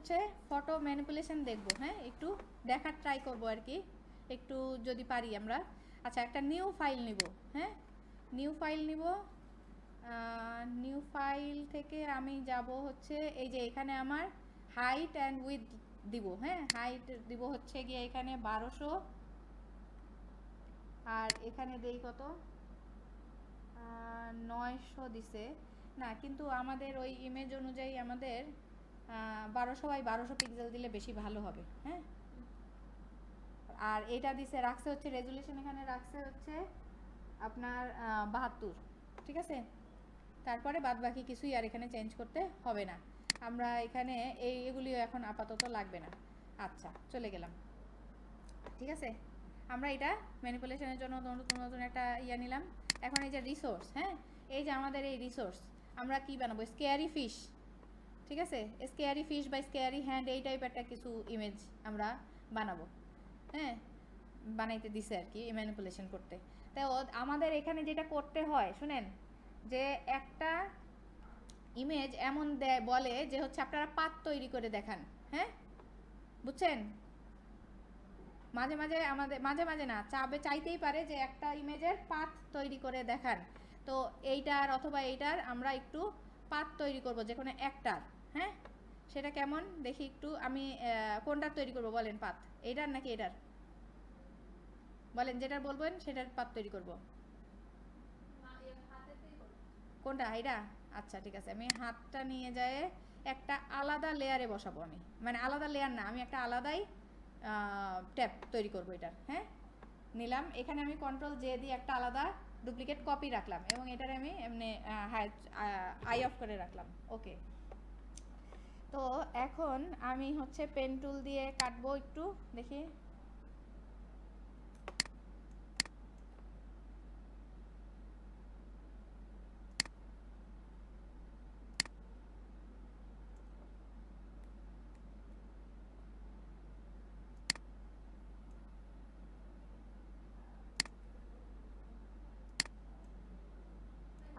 হচ্ছে photo manipulation দেখব, হ্যাঁ একটু দেখার ট্রাই করব আর কি, একটু যদি পারি আমরা। আচ্ছা একটা নিউ ফাইল নিব, হ্যাঁ নিউ ফাইল নিব। নিউ ফাইল থেকে আমি যাব হচ্ছে এই যে এখানে আমার হাইট অ্যান্ড উইথ দিব, হ্যাঁ হাইট দিব হচ্ছে গিয়ে এখানে 1200, আর এখানে দেই কত 900 দিছে না, কিন্তু আমাদের ওই ইমেজ অনুযায়ী আমাদের 1200 বাই 1200 পিক্সেল দিলে বেশি ভালো হবে, হ্যাঁ। আর এটা দিছে রাখছে হচ্ছে রেজুলেশন এখানে রাখছে হচ্ছে আপনার 72, ঠিক আছে। তারপরে বাদ বাকি কিছুই আর এখানে চেঞ্জ করতে হবে না, আমরা এখানে এগুলিও এখন আপাতত লাগবে না। আচ্ছা চলে গেলাম, ঠিক আছে। আমরা এটা ম্যানিপুলেশনের জন্য নতুন নতুন একটা ইয়া নিলাম। এখন এই যে রিসোর্স, হ্যাঁ এই যে আমাদের এই রিসোর্স আমরা কি বানাবো, স্কেয়ারি ফিশ, ঠিক আছে। স্কেয়ারি ফিশ বা স্কেয়ারি হ্যান্ড এই টাইপ একটা কিছু ইমেজ আমরা বানাবো, হ্যাঁ বানাইতে দিছে আর কি ম্যানিপুলেশন করতে। তাই আমাদের এখানে যেটা করতে হয় শুনেন, যে একটা ইমেজ এমন দেয় বলে যে হচ্ছে আপনারা পাত তৈরি করে দেখান, হ্যাঁ বুঝছেন। মাঝে মাঝে আমাদের মাঝে মাঝে না চাইতেই পারে যে একটা ইমেজের পাথ তৈরি করে দেখান। তো এইটার অথবা এইটার আমরা একটু পাথ তৈরি করব যে কোনো একটার, হ্যাঁ সেটা কেমন দেখি একটু। আমি কোনটার তৈরি করব বলেন পাথ, এইটার নাকি এটার বলেন, যেটার বলবেন সেটার পাথ তৈরি করব। কোনটা এটা? আচ্ছা ঠিক আছে, আমি হাতটা নিয়ে যায় একটা আলাদা লেয়ারে বসাবো আমি, মানে আলাদা লেয়ার না, আমি একটা আলাদাই ট্যাব তৈরি করব এটার, হ্যাঁ নিলাম। এখানে আমি কন্ট্রোল জে দিয়ে একটা আলাদা ডুপ্লিকেট কপি রাখলাম এবং এটার আমি এমনি আই অফ করে রাখলাম, ওকে। তো এখন আমি হচ্ছে পেন টুল দিয়ে কাটবো একটু দেখি।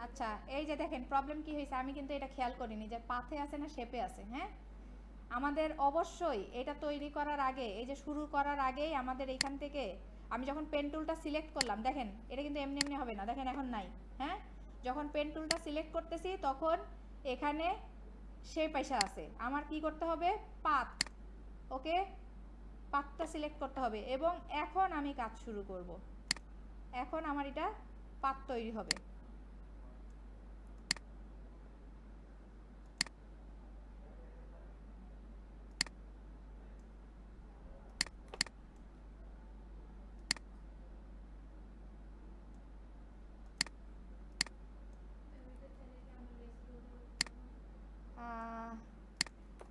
আচ্ছা এই যে দেখেন প্রবলেম কি হয়েছে, আমি কিন্তু এটা খেয়াল করিনি যে পাথে আছে না শেপে আছে, হ্যাঁ আমাদের অবশ্যই এটা তৈরি করার আগে, এই যে শুরু করার আগেই আমাদের এইখান থেকে আমি যখন পেন টুলটা সিলেক্ট করলাম, দেখেন এটা কিন্তু এমনি এমনি হবে না, দেখেন এখন নাই, হ্যাঁ যখন পেন টুলটা সিলেক্ট করতেছি তখন এখানে শেপ পয়সা আছে, আমার কি করতে হবে পাথ, ওকে পাথটা সিলেক্ট করতে হবে এবং এখন আমি কাজ শুরু করব, এখন আমার এটা পাথ তৈরি হবে।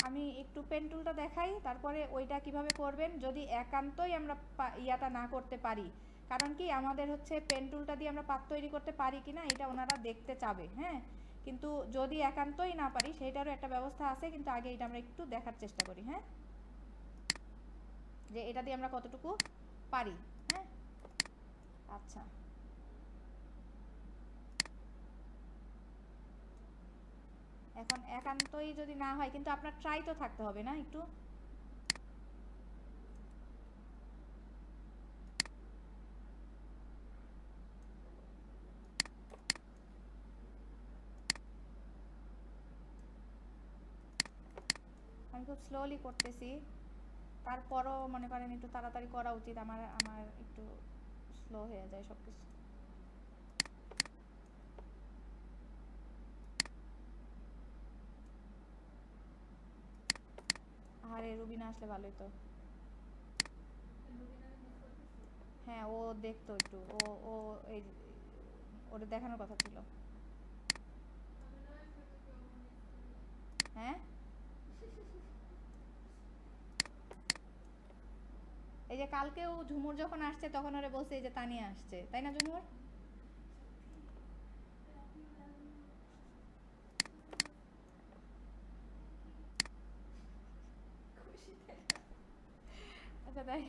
আমি একটু পেন টুলটা দেখাই, তারপরে ওইটা কিভাবে করবেন যদি একান্তই আমরা ইয়াটা না করতে পারি, কারণ কি আমাদের হচ্ছে পেন টুলটা দিয়ে আমরা পাত তৈরি করতে পারি কিনা এটা ওনারা দেখতে চাবে, হ্যাঁ কিন্তু যদি একান্তই না পারি সেটারও একটা ব্যবস্থা আছে, কিন্তু আগে এটা আমরা একটু দেখার চেষ্টা করি, হ্যাঁ যে এটা দিয়ে আমরা কতটুকু পারি, হ্যাঁ আচ্ছা এখন একান্তই যদি না হয়, কিন্তু আপনার ট্রাই তো থাকতে হবে না একটু। আমি খুব স্লোলি করতেছি, তারপরও মনে করেন একটু তাড়াতাড়ি করা উচিত, আমার আমার একটু স্লো হয়ে যায় সব কিছু। আরে রুবিনা আসলে ভালোই তো, হ্যাঁ ও দেখতো একটু, ও ও এই ওটা দেখানোর কথা ছিল, হ্যাঁ এই যে কালকেও ঝুমুর যখন আসছে তখন ওরে বলছে এই যে তানিয়া আসছে, তাই না ঝুমুর? আচ্ছা তাই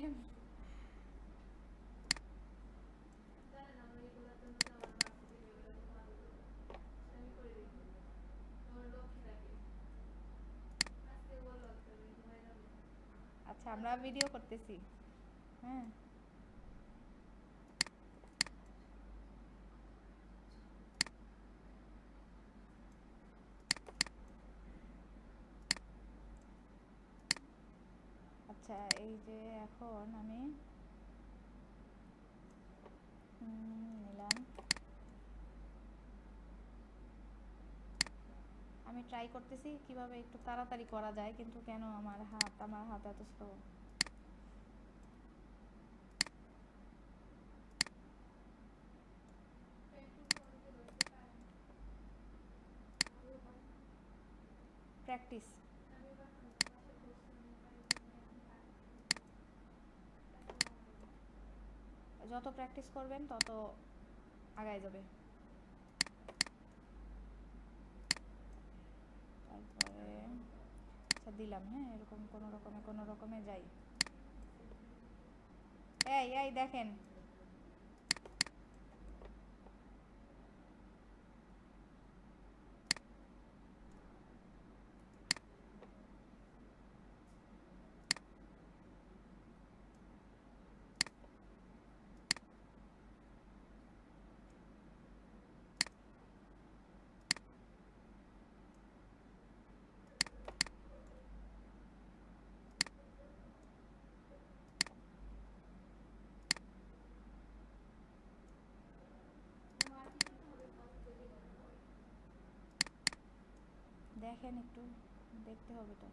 আচ্ছা আমরা ভিডিও করতেছি। হ্যাঁ আচ্ছা এই যে এখন আমি নিলাম, আমি ট্রাই করতেছি কিভাবে একটু তাড়াতাড়ি করা যায়, কিন্তু কেন আমার হাত এত স্লো। প্র্যাকটিস, যত প্র্যাকটিস করবেন তত আগায় যাবে। তারপরে আচ্ছা দিলাম, হ্যাঁ এরকম কোনো রকমে যাই। এই এই দেখেন দেখেন একটু, দেখতে হবে তো।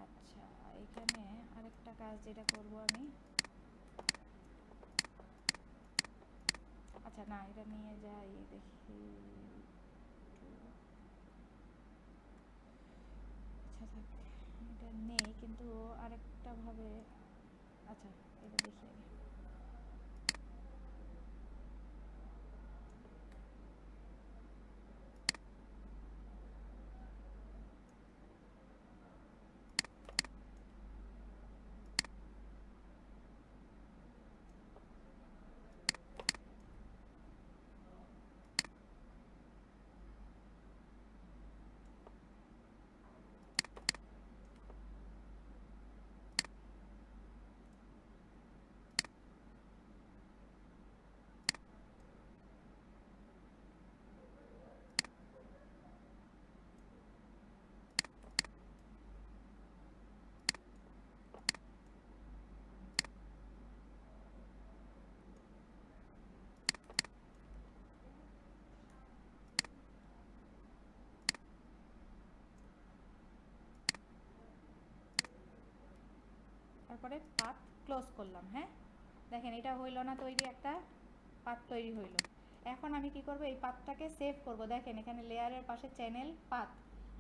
আচ্ছা এখানে আরেকটা কাজ যেটা করব আমি, আচ্ছা না এটা নিয়ে যাই দেখি, আচ্ছা থাক এটা নেই, কিন্তু আরেকটা ভাবে, আচ্ছা এটা দেখি আগে। তারপরে পাত ক্লোজ করলাম, হ্যাঁ দেখেন এটা হইল না তৈরি, একটা পাত তৈরি হইল। এখন আমি কি করব, এই পাতটাকে সেভ করব। দেখেন এখানে লেয়ারের পাশে চ্যানেল পাত,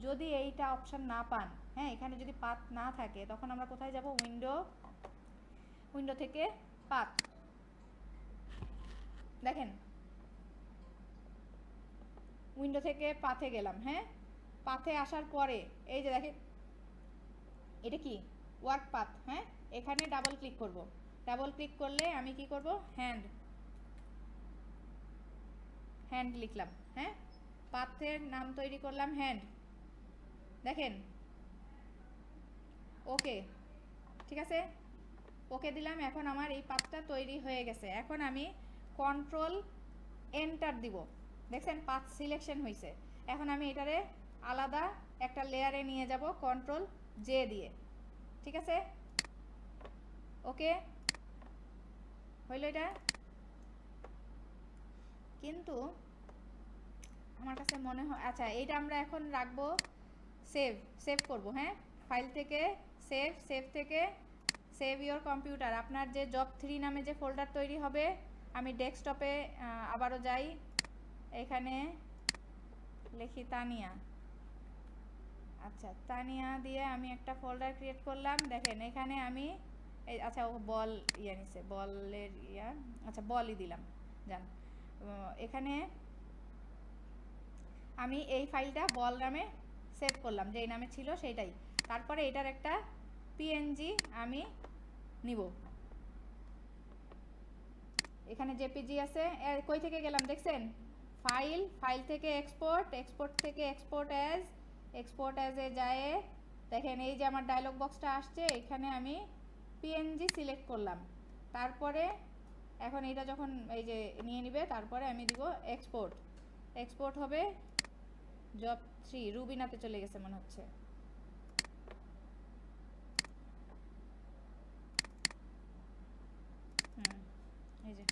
যদি এইটা অপশন না পান, হ্যাঁ এখানে যদি পাত না থাকে তখন আমরা কোথায় যাব, উইন্ডো থেকে পাত, দেখেন উইন্ডো থেকে পাথে গেলাম, হ্যাঁ পাথে আসার পরে এই যে দেখেন এটা কি ওয়ার্ক পাথ, হ্যাঁ এখানে ডাবল ক্লিক করব। ডাবল ক্লিক করলে আমি কি করব, হ্যান্ড লিখলাম, হ্যাঁ পাথের নাম তৈরি করলাম হ্যান্ড, দেখেন ওকে, ঠিক আছে ওকে দিলাম। এখন আমার এই পাথটা তৈরি হয়ে গেছে। এখন আমি কন্ট্রোল এন্টার দিব, দেখছেন পাথ সিলেকশন হয়েছে। এখন আমি এটারে আলাদা একটা লেয়ারে নিয়ে যাব কন্ট্রোল জে দিয়ে, ঠিক আছে ওকে হইল এটা। কিন্তু আমার কাছে মনে হয়, আচ্ছা এইটা আমরা এখন রাখবো, সেভ করব, হ্যাঁ ফাইল থেকে সেভ থেকে সেভ ইওর কম্পিউটার, আপনার যে জব 3 নামে যে ফোল্ডার তৈরি হবে, আমি ডেস্কটপে আবারও যাই, এখানে লিখি তানিয়া, আচ্ছা তানিয়া দিয়ে আমি একটা ফোল্ডার ক্রিয়েট করলাম। দেখেন এখানে আমি এই আচ্ছা ও বল ইয়া নিছে, বলের ইয়া, আচ্ছা বলই দিলাম জান। এখানে আমি এই ফাইলটা বল নামে সেভ করলাম, যেই নামে ছিল সেইটাই। তারপরে এটার একটা পিএনজি আমি নিব। এখানে জেপিজি আছে, কই থেকে গেলাম দেখছেন, ফাইল, ফাইল থেকে এক্সপোর্ট, এক্সপোর্ট থেকে এক্সপোর্ট অ্যাজে যায়। দেখেন এই যে আমার ডায়লগ বক্সটা আসছে, এখানে আমি পিএনজি সিলেক্ট করলাম। তারপরে এখন এটা যখন এই যে নিয়ে নিবে, তারপরে আমি দিব এক্সপোর্ট। এক্সপোর্ট হবে জব 3, রুবিনাতে চলে গেছে মনে হচ্ছে। এই যে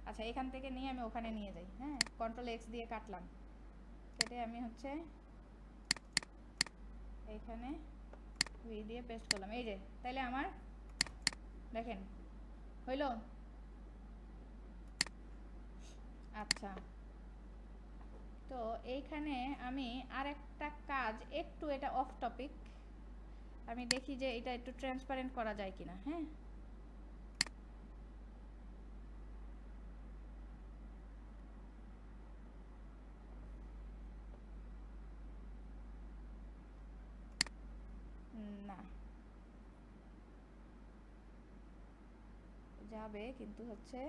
আচ্ছা, এখান থেকে নিয়ে আমি ওখানে নিয়ে যাই। হ্যাঁ, কন্ট্রোল এক্স দিয়ে কাটলাম, কেটে আমি হচ্ছে এইখানে ভি দিয়ে পেস্ট করলাম। এই যে তাইলে আমার দেখেন হইল। আচ্ছা, তো এইখানে আমি আর একটা কাজ, একটু এটা অফ টপিক, আমি দেখি যে এটা একটু ট্রান্সপারেন্ট করা যায় কিনা। হ্যাঁ, না যাবে, কিন্তু হচ্ছে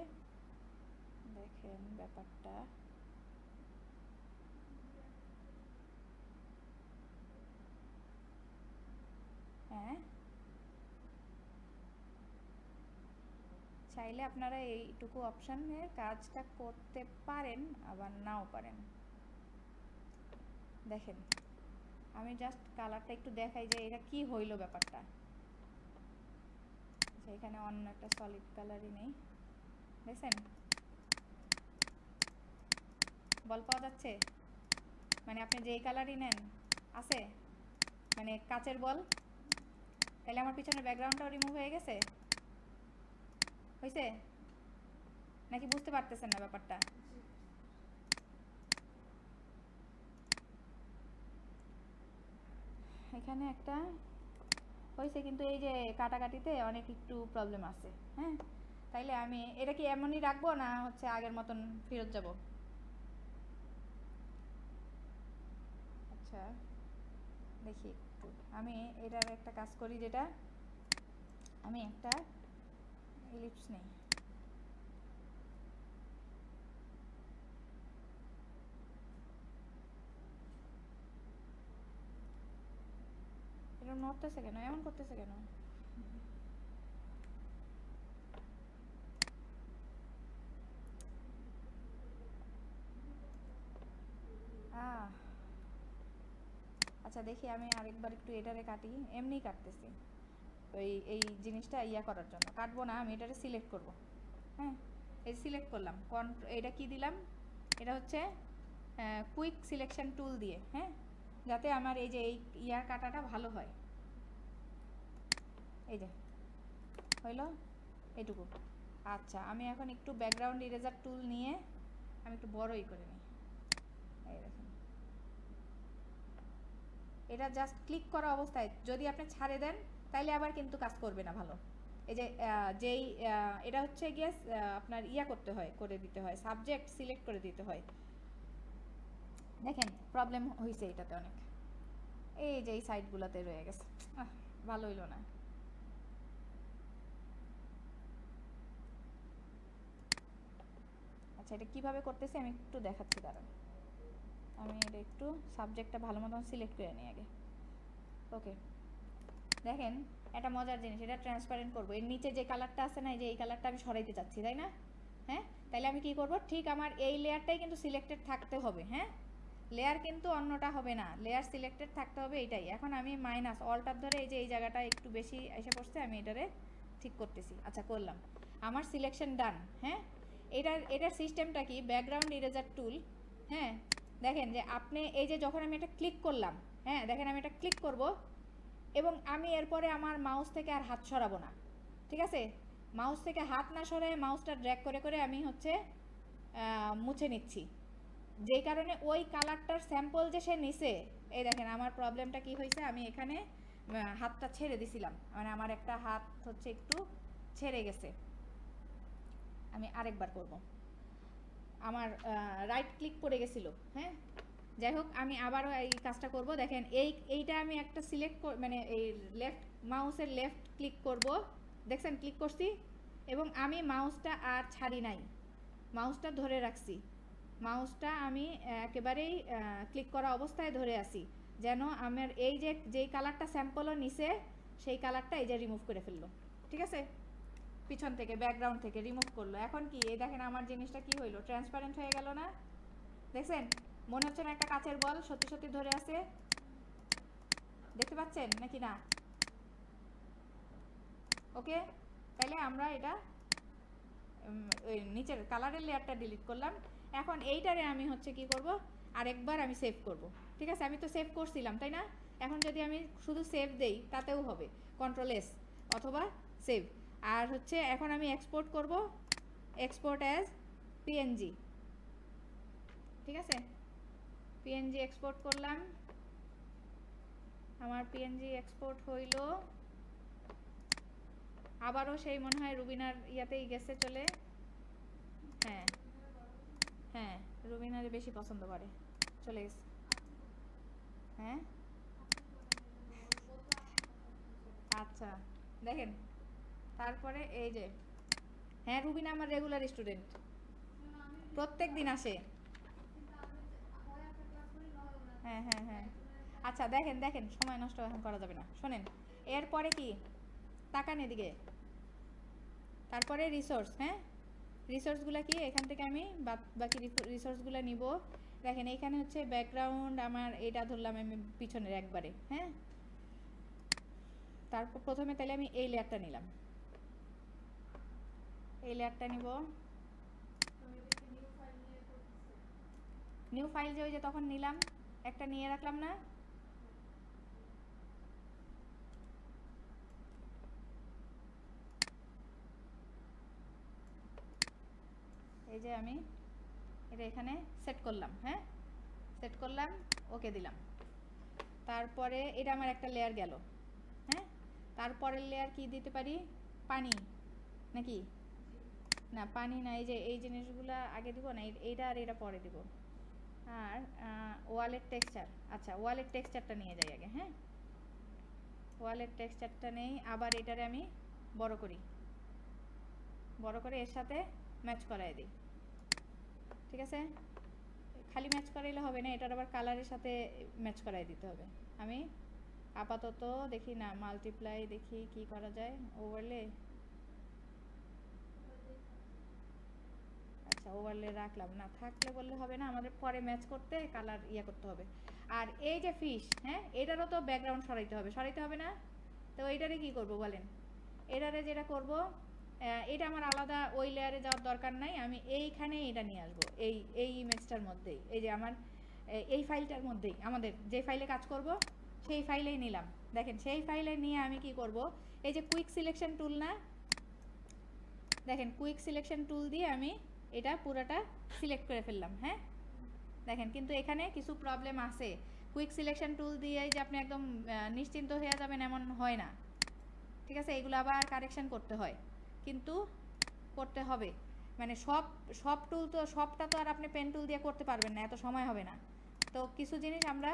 দেখেন ব্যাপারটা, হ্যাঁ চাইলে আপনারা এইটুকু অপশানের কাজটা করতে পারেন, আবার নাও পারেন। দেখেন আমি জাস্ট কালারটা একটু দেখাই যে এটা কি হইলো ব্যাপারটা। এখানে অন্য একটা সলিড কালারই নেই, দেখছেন বল পাওয়া যাচ্ছে, মানে আপনি যেই কালারই নেন আছে, মানে কাচের বল। তাহলে আমার পিছনের ব্যাকগ্রাউন্ডটাও রিমুভ হয়ে গেছে, হয়েছে নাকি বুঝতে পারতেছেন না ব্যাপারটা? এখানে একটা হয়েছে, কিন্তু এই যে কাটাকাটিতে অনেক একটু প্রবলেম আছে। হ্যাঁ, তাইলে আমি এটা কি এমনই রাখবো, না হচ্ছে আগের মতন ফেরত যাব? আচ্ছা দেখি একটু, আমি এটার একটা কাজ করি, যেটা আমি একটা ইলিপস নেই। এরকম নড়তেছে কেন, এমন করতেছে কেন? আচ্ছা দেখি, আমি আরেকবার একটু এটারে কাটি, এমনিই কাটতেছি ওই এই জিনিসটা ইয়া করার জন্য, কাটবো না, আমি এটারে সিলেক্ট করব। হ্যাঁ, এই সিলেক্ট করলাম, এটা কি দিলাম, এটা হচ্ছে কুইক সিলেকশন টুল দিয়ে। হ্যাঁ, যাতে আমার এই যে এই ইয়ার কাটাটা ভালো হয়। এই যে হইল এইটুকু। আচ্ছা, আমি এখন একটু ব্যাকগ্রাউন্ড ইরেজার টুল নিয়ে আমি একটু বড়ই করে নিই। এই দেখুন, এটা জাস্ট ক্লিক করা অবস্থায় যদি আপনি ছাড়ে দেন, তাইলে আবার কিন্তু কাজ করবে না ভালো। এই যে যেই এটা হচ্ছে গিয়ে আপনার ইয়া করতে হয়, করে দিতে হয়, সাবজেক্ট সিলেক্ট করে দিতে হয়। দেখেন প্রবলেম হয়েছে এটাতে অনেক, এই যে এই সাইডগুলোতে রয়ে গেছে, ভালো হইলো না। আচ্ছা, এটা কিভাবে করতেছি আমি একটু দেখাচ্ছি, দাঁড়ান। আমি এটা একটু সাবজেক্টটা ভালো মতন সিলেক্ট করে নিই আগে। ওকে, দেখেন একটা মজার জিনিস, এটা ট্রান্সপারেন্ট করবো। এর নিচে যে কালারটা আছে না, এই যে এই কালারটা আমি সরাইতে চাচ্ছি, তাই না? হ্যাঁ, তাহলে আমি কি করব, ঠিক আমার এই লেয়ারটাই কিন্তু সিলেক্টেড থাকতে হবে। হ্যাঁ, লেয়ার কিন্তু অন্যটা হবে না, লেয়ার সিলেক্টেড থাকতে হবে, এইটাই। এখন আমি মাইনাস অল্টার ধরে এই যে এই জায়গাটা একটু বেশি এসে পড়ছে, আমি এটারে ঠিক করতেছি। আচ্ছা করলাম, আমার সিলেকশন ডান। হ্যাঁ, এটার সিস্টেমটা কি, ব্যাকগ্রাউন্ড ইরেজার টুল। হ্যাঁ, দেখেন যে আপনি এই যে যখন আমি এটা ক্লিক করলাম, হ্যাঁ দেখেন আমি এটা ক্লিক করব, এবং আমি এরপরে আমার মাউস থেকে আর হাত সরাবো না। ঠিক আছে, মাউস থেকে হাত না সরায় মাউসটা ড্র্যাগ করে করে আমি হচ্ছে মুছে নিচ্ছি। যেই কারণে ওই কালারটার স্যাম্পল যে সে নিছে, এই দেখেন আমার প্রবলেমটা কি হয়েছে, আমি এখানে হাতটা ছেড়ে দিছিলাম, মানে আমার একটা হাত হচ্ছে একটু ছেড়ে গেছে। আমি আরেকবার করব, আমার রাইট ক্লিক পড়ে গেছিলো। হ্যাঁ, যাই হোক আমি আবারও এই কাজটা করব। দেখেন এইটা আমি একটা সিলেক্ট মানে এই লেফট মাউসের লেফট ক্লিক করব, দেখছেন ক্লিক করছি, এবং আমি মাউসটা আর ছাড়ি নাই, মাউসটা ধরে রাখছি, মাউসটা আমি একেবারেই ক্লিক করা অবস্থায় ধরে আছি, যেন আমার এই যে যেই কালারটা স্যাম্পলও নিছে সেই কালারটা এই যে রিমুভ করে ফেললো। ঠিক আছে, পিছন থেকে ব্যাকগ্রাউন্ড থেকে রিমুভ করলো। এখন কি এই দেখেন আমার জিনিসটা কি হইলো, ট্রান্সপারেন্ট হয়ে গেল না? দেখছেন মনে হচ্ছে না একটা কাচের বল সত্যি সত্যি ধরে আছে? দেখতে পাচ্ছেন নাকি না? ওকে, তাহলে আমরা এটা ওই নিচের কালারের লেয়ারটা ডিলিট করলাম। এখন এইটারে আমি হচ্ছে কি করব, আরেকবার আমি সেভ করব। ঠিক আছে, আমি তো সেভ করছিলাম তাই না? এখন যদি আমি শুধু সেভ দেই তাতেও হবে, কন্ট্রোল এস অথবা সেভ। আর হচ্ছে এখন আমি এক্সপোর্ট করব, এক্সপোর্ট অ্যাজ পিএনজি। ঠিক আছে, পিএনজি এক্সপোর্ট করলাম, আমার পিএনজি এক্সপোর্ট হইল। আবারও সেই মনে হয় রুবিনার ইয়াতেই গেছে চলে। হ্যাঁ হ্যাঁ, রুবিনারে বেশি পছন্দ করে, চলে গেছে। হ্যাঁ আচ্ছা, দেখেন তারপরে এই যে, হ্যাঁ রুবিনা আমার রেগুলার স্টুডেন্ট, প্রত্যেক দিন আসে। হ্যাঁ হ্যাঁ হ্যাঁ, আচ্ছা দেখেন দেখেন, সময় নষ্ট এখন করা যাবে না, শোনেন এরপরে কি, তাকান এদিকে, তারপরে রিসোর্স। হ্যাঁ, রিসোর্সগুলো কি, এখান থেকে আমি বাকি রিসোর্সগুলো নিব। দেখেন এইখানে হচ্ছে ব্যাকগ্রাউন্ড আমার এটা ধরলাম আমি পিছনের একবারে। হ্যাঁ, তারপর প্রথমে তাহলে আমি এই লেয়ারটা নিলাম, এই লেয়ারটা নিব। নিউ ফাইল যে ওই যে তখন নিলাম, একটা নিয়ে রাখলাম না? এই যে আমি এটা এখানে সেট করলাম। হ্যাঁ, সেট করলাম, ওকে দিলাম। তারপরে এটা আমার একটা লেয়ার গেল। হ্যাঁ, তারপরের লেয়ার কি দিতে পারি, পানি নাকি না? পানি না, এই যে এই জিনিসগুলা আগে দিব না, এইটা আর এটা পরে দিব। আর ওয়ালের টেক্সচার, আচ্ছা ওয়ালের টেক্সচারটা নিয়ে যাই আগে। হ্যাঁ, ওয়ালের টেক্সচারটা নেই, আবার এটারে আমি বড় করি, বড় করে এর সাথে ম্যাচ করাই দিই। ঠিক আছে, খালি ম্যাচ করাইলে হবে না, এটার আবার কালারের সাথে ম্যাচ করাই দিতে হবে। আমি আপাতত দেখি না, মাল্টিপ্লাই দেখি কি করা যায়, ওভারলে। আচ্ছা ওভারলে রাখলাম না, থাকলে বললে হবে না, আমাদের পরে ম্যাচ করতে কালার ইয়া করতে হবে। আর এই যে ফিশ, হ্যাঁ এটারও তো ব্যাকগ্রাউন্ড সরাইতে হবে, সরাইতে হবে না? তো এইটারে কি করব বলেন, এটারে যেটা করব, এটা আমার আলাদা ওই লেয়ারে যাওয়ার দরকার নাই, আমি এইখানে এটা নিয়ে আসবো, এই ইমেজটার মধ্যেই, এই যে আমার এই ফাইলটার মধ্যেই, আমাদের যে ফাইলে কাজ করব সেই ফাইলেই নিলাম। দেখেন সেই ফাইলে নিয়ে আমি কি করব, এই যে কুইক সিলেকশন টুল না, দেখেন কুইক সিলেকশন টুল দিয়ে আমি এটা পুরোটা সিলেক্ট করে ফেললাম। হ্যাঁ, দেখেন কিন্তু এখানে কিছু প্রবলেম আছে, কুইক সিলেকশন টুল দিয়ে যে আপনি একদম নিশ্চিন্ত হয়ে যাবেন এমন হয় না। ঠিক আছে, এগুলো আবার কারেকশন করতে হয়, কিন্তু করতে হবে, মানে সব টুল তো সবটা তো আর আপনি পেন টুল দিয়ে করতে পারবেন না, এত সময় হবে না। তো কিছু জিনিস আমরা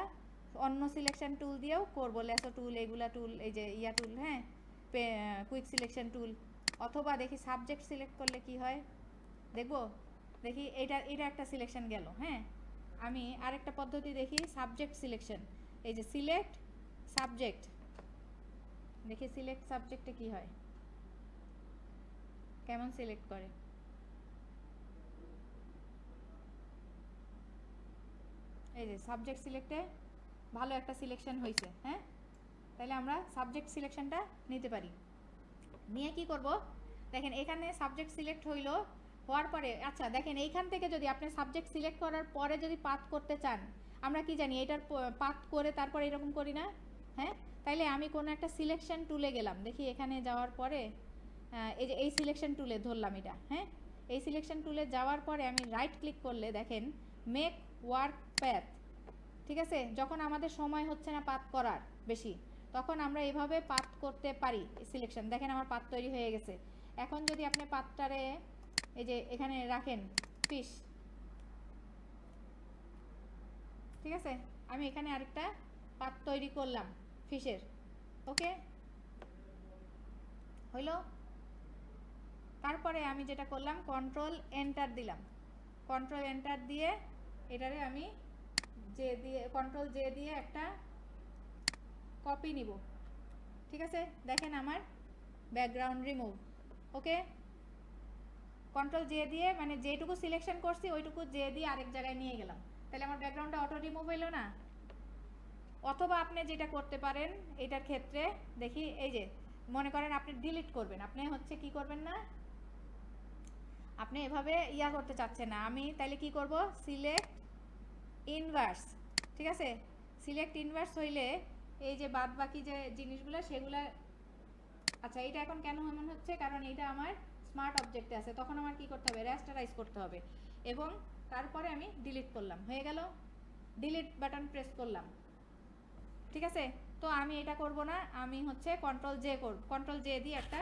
অন্য সিলেকশন টুল দিয়েও করব, লেসো টুল, এগুলা টুল, এই যে ইয়া টুল, হ্যাঁ কুইক সিলেকশন টুল, অথবা দেখি সাবজেক্ট সিলেক্ট করলে কি হয় দেখব। দেখি এটা একটা সিলেকশন গেল। হ্যাঁ, আমি আরেকটা পদ্ধতি দেখি, সাবজেক্ট সিলেকশন, এই যে সিলেক্ট সাবজেক্ট, দেখি সিলেক্ট সাবজেক্টে কি হয়, কেমন সিলেক্ট করে। এই যে সাবজেক্ট সিলেক্টে ভালো একটা সিলেকশন হয়েছে। হ্যাঁ, তাহলে আমরা সাবজেক্ট সিলেকশনটা নিতে পারি। নিয়ে কি করব, দেখেন এখানে সাবজেক্ট সিলেক্ট হইলো, হওয়ার পরে আচ্ছা দেখেন এইখান থেকে যদি আপনি সাবজেক্ট সিলেক্ট করার পরে যদি পাথ করতে চান, আমরা কি জানি এটার পাথ করে তারপরে এরকম করি না? হ্যাঁ, তাইলে আমি কোনো একটা সিলেকশন টুলে গেলাম, দেখি এখানে যাওয়ার পরে এই যে এই সিলেকশন টুলে ধরলাম এটা। হ্যাঁ, এই সিলেকশন টুলে যাওয়ার পরে আমি রাইট ক্লিক করলে দেখেন মেক ওয়ার্ক প্যাথ। ঠিক আছে, যখন আমাদের সময় হচ্ছে না পাথ করার বেশি, তখন আমরা এভাবে পাথ করতে পারি সিলেকশন। দেখেন আমার পাথ তৈরি হয়ে গেছে। এখন যদি আপনি পাথটারে এই যে এখানে রাখেন ফিশ, ঠিক আছে, আমি এখানে আরেকটা পাত তৈরি করলাম ফিশের। ওকে, হইল। তারপরে আমি যেটা করলাম, কন্ট্রোল এন্টার দিলাম। কন্ট্রোল এন্টার দিয়ে এটারে আমি কন্ট্রোল জে দিয়ে একটা কপি নিব। ঠিক আছে, দেখেন আমার ব্যাকগ্রাউন্ড রিমুভ। ওকে, কন্ট্রোল জে দিয়ে মানে যেটুকু সিলেকশন করছি ওইটুকু জে দিয়ে আরেক জায়গায় নিয়ে গেলাম, তাহলে আমার ব্যাকগ্রাউন্ডটা অটো রিমুভ হইল না। অথবা আপনি যেটা করতে পারেন এটার ক্ষেত্রে, দেখি এই যে মনে করেন আপনি ডিলিট করবেন, আপনি হচ্ছে কি করবেন না, আপনি এভাবে করতে চাচ্ছেন না, আমি তাহলে কি করব, সিলেক্ট ইনভার্স। ঠিক আছে, সিলেক্ট ইনভার্স হইলে এই যে বাদ বাকি যে জিনিসগুলো সেগুলো, আচ্ছা এটা এখন কেন এমন হচ্ছে, কারণ এটা আমার স্মার্ট অবজেক্টে আছে, তখন আমার কি করতে হবে, রেস্টারাইজ করতে হবে। এবং তারপরে আমি ডিলিট করলাম, হয়ে গেল, ডিলিট বাটন প্রেস করলাম। ঠিক আছে, তো আমি এটা করব না, আমি হচ্ছে কন্ট্রোল জে করব, কন্ট্রোল জে দিয়ে একটা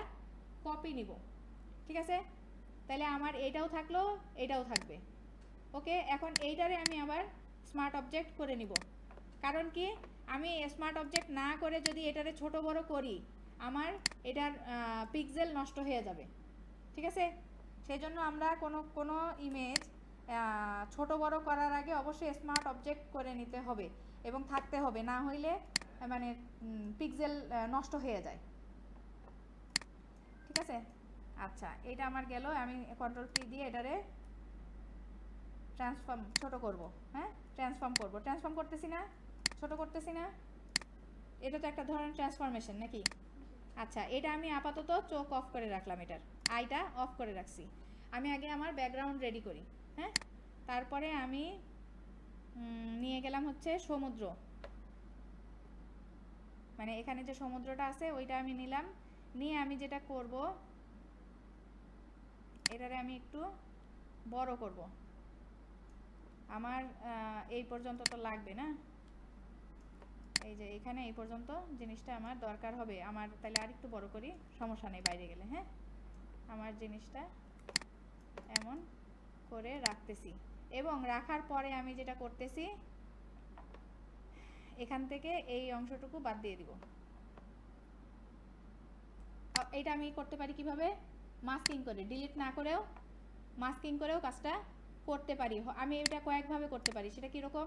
কপি নিব। ঠিক আছে, তাহলে আমার এইটাও থাকলো, এটাও থাকবে। ওকে, এখন এইটারে আমি আবার স্মার্ট অবজেক্ট করে নিব। কারণ কি, আমি স্মার্ট অবজেক্ট না করে যদি এটারে ছোট বড় করি, আমার এটার পিক্সেল নষ্ট হয়ে যাবে। ঠিক আছে, সেই জন্য আমরা কোনো ইমেজ ছোট বড় করার আগে অবশ্যই স্মার্ট অবজেক্ট করে নিতে হবে এবং থাকতে হবে, না হইলে মানে পিক্সেল নষ্ট হয়ে যায়। ঠিক আছে, আচ্ছা এটা আমার গেল, আমি কন্ট্রোল পি দিয়ে এটারে ট্রান্সফর্ম ছোট করব। হ্যাঁ, ট্রান্সফর্ম করব, ট্রান্সফর্ম করতেছি না, ছোট করতেছি না, এটা তো একটা ধরনের ট্রান্সফরমেশন নাকি। আচ্ছা, এটা আমি আপাতত চোখ অফ করে রাখলাম, এটার আইটা অফ করে রাখছি। আমি আগে আমার ব্যাকগ্রাউন্ড রেডি করি। হ্যাঁ, তারপরে আমি নিয়ে গেলাম হচ্ছে সমুদ্র, মানে এখানে যে সমুদ্রটা আছে ওইটা আমি নিলাম, নিয়ে আমি যেটা করব, এটারে আমি একটু বড় করব। আমার এই পর্যন্ত তো লাগবে না, এই যে এখানে এই পর্যন্ত জিনিসটা আমার দরকার হবে, আমার তাহলে আর একটু বড় করি, সমস্যা নেই বাইরে গেলে। হ্যাঁ, আমার জিনিসটা এমন করে রাখতেছি, এবং রাখার পরে আমি যেটা করতেছি, এখান থেকে এই অংশটুকু বাদ দিয়ে দিব। এটা আমি করতে পারি কিভাবে, মাস্কিং করে, ডিলিট না করেও মাস্কিং করেও কাজটা করতে পারি। আমি এটা কয়েকভাবে করতে পারি, সেটা কীরকম,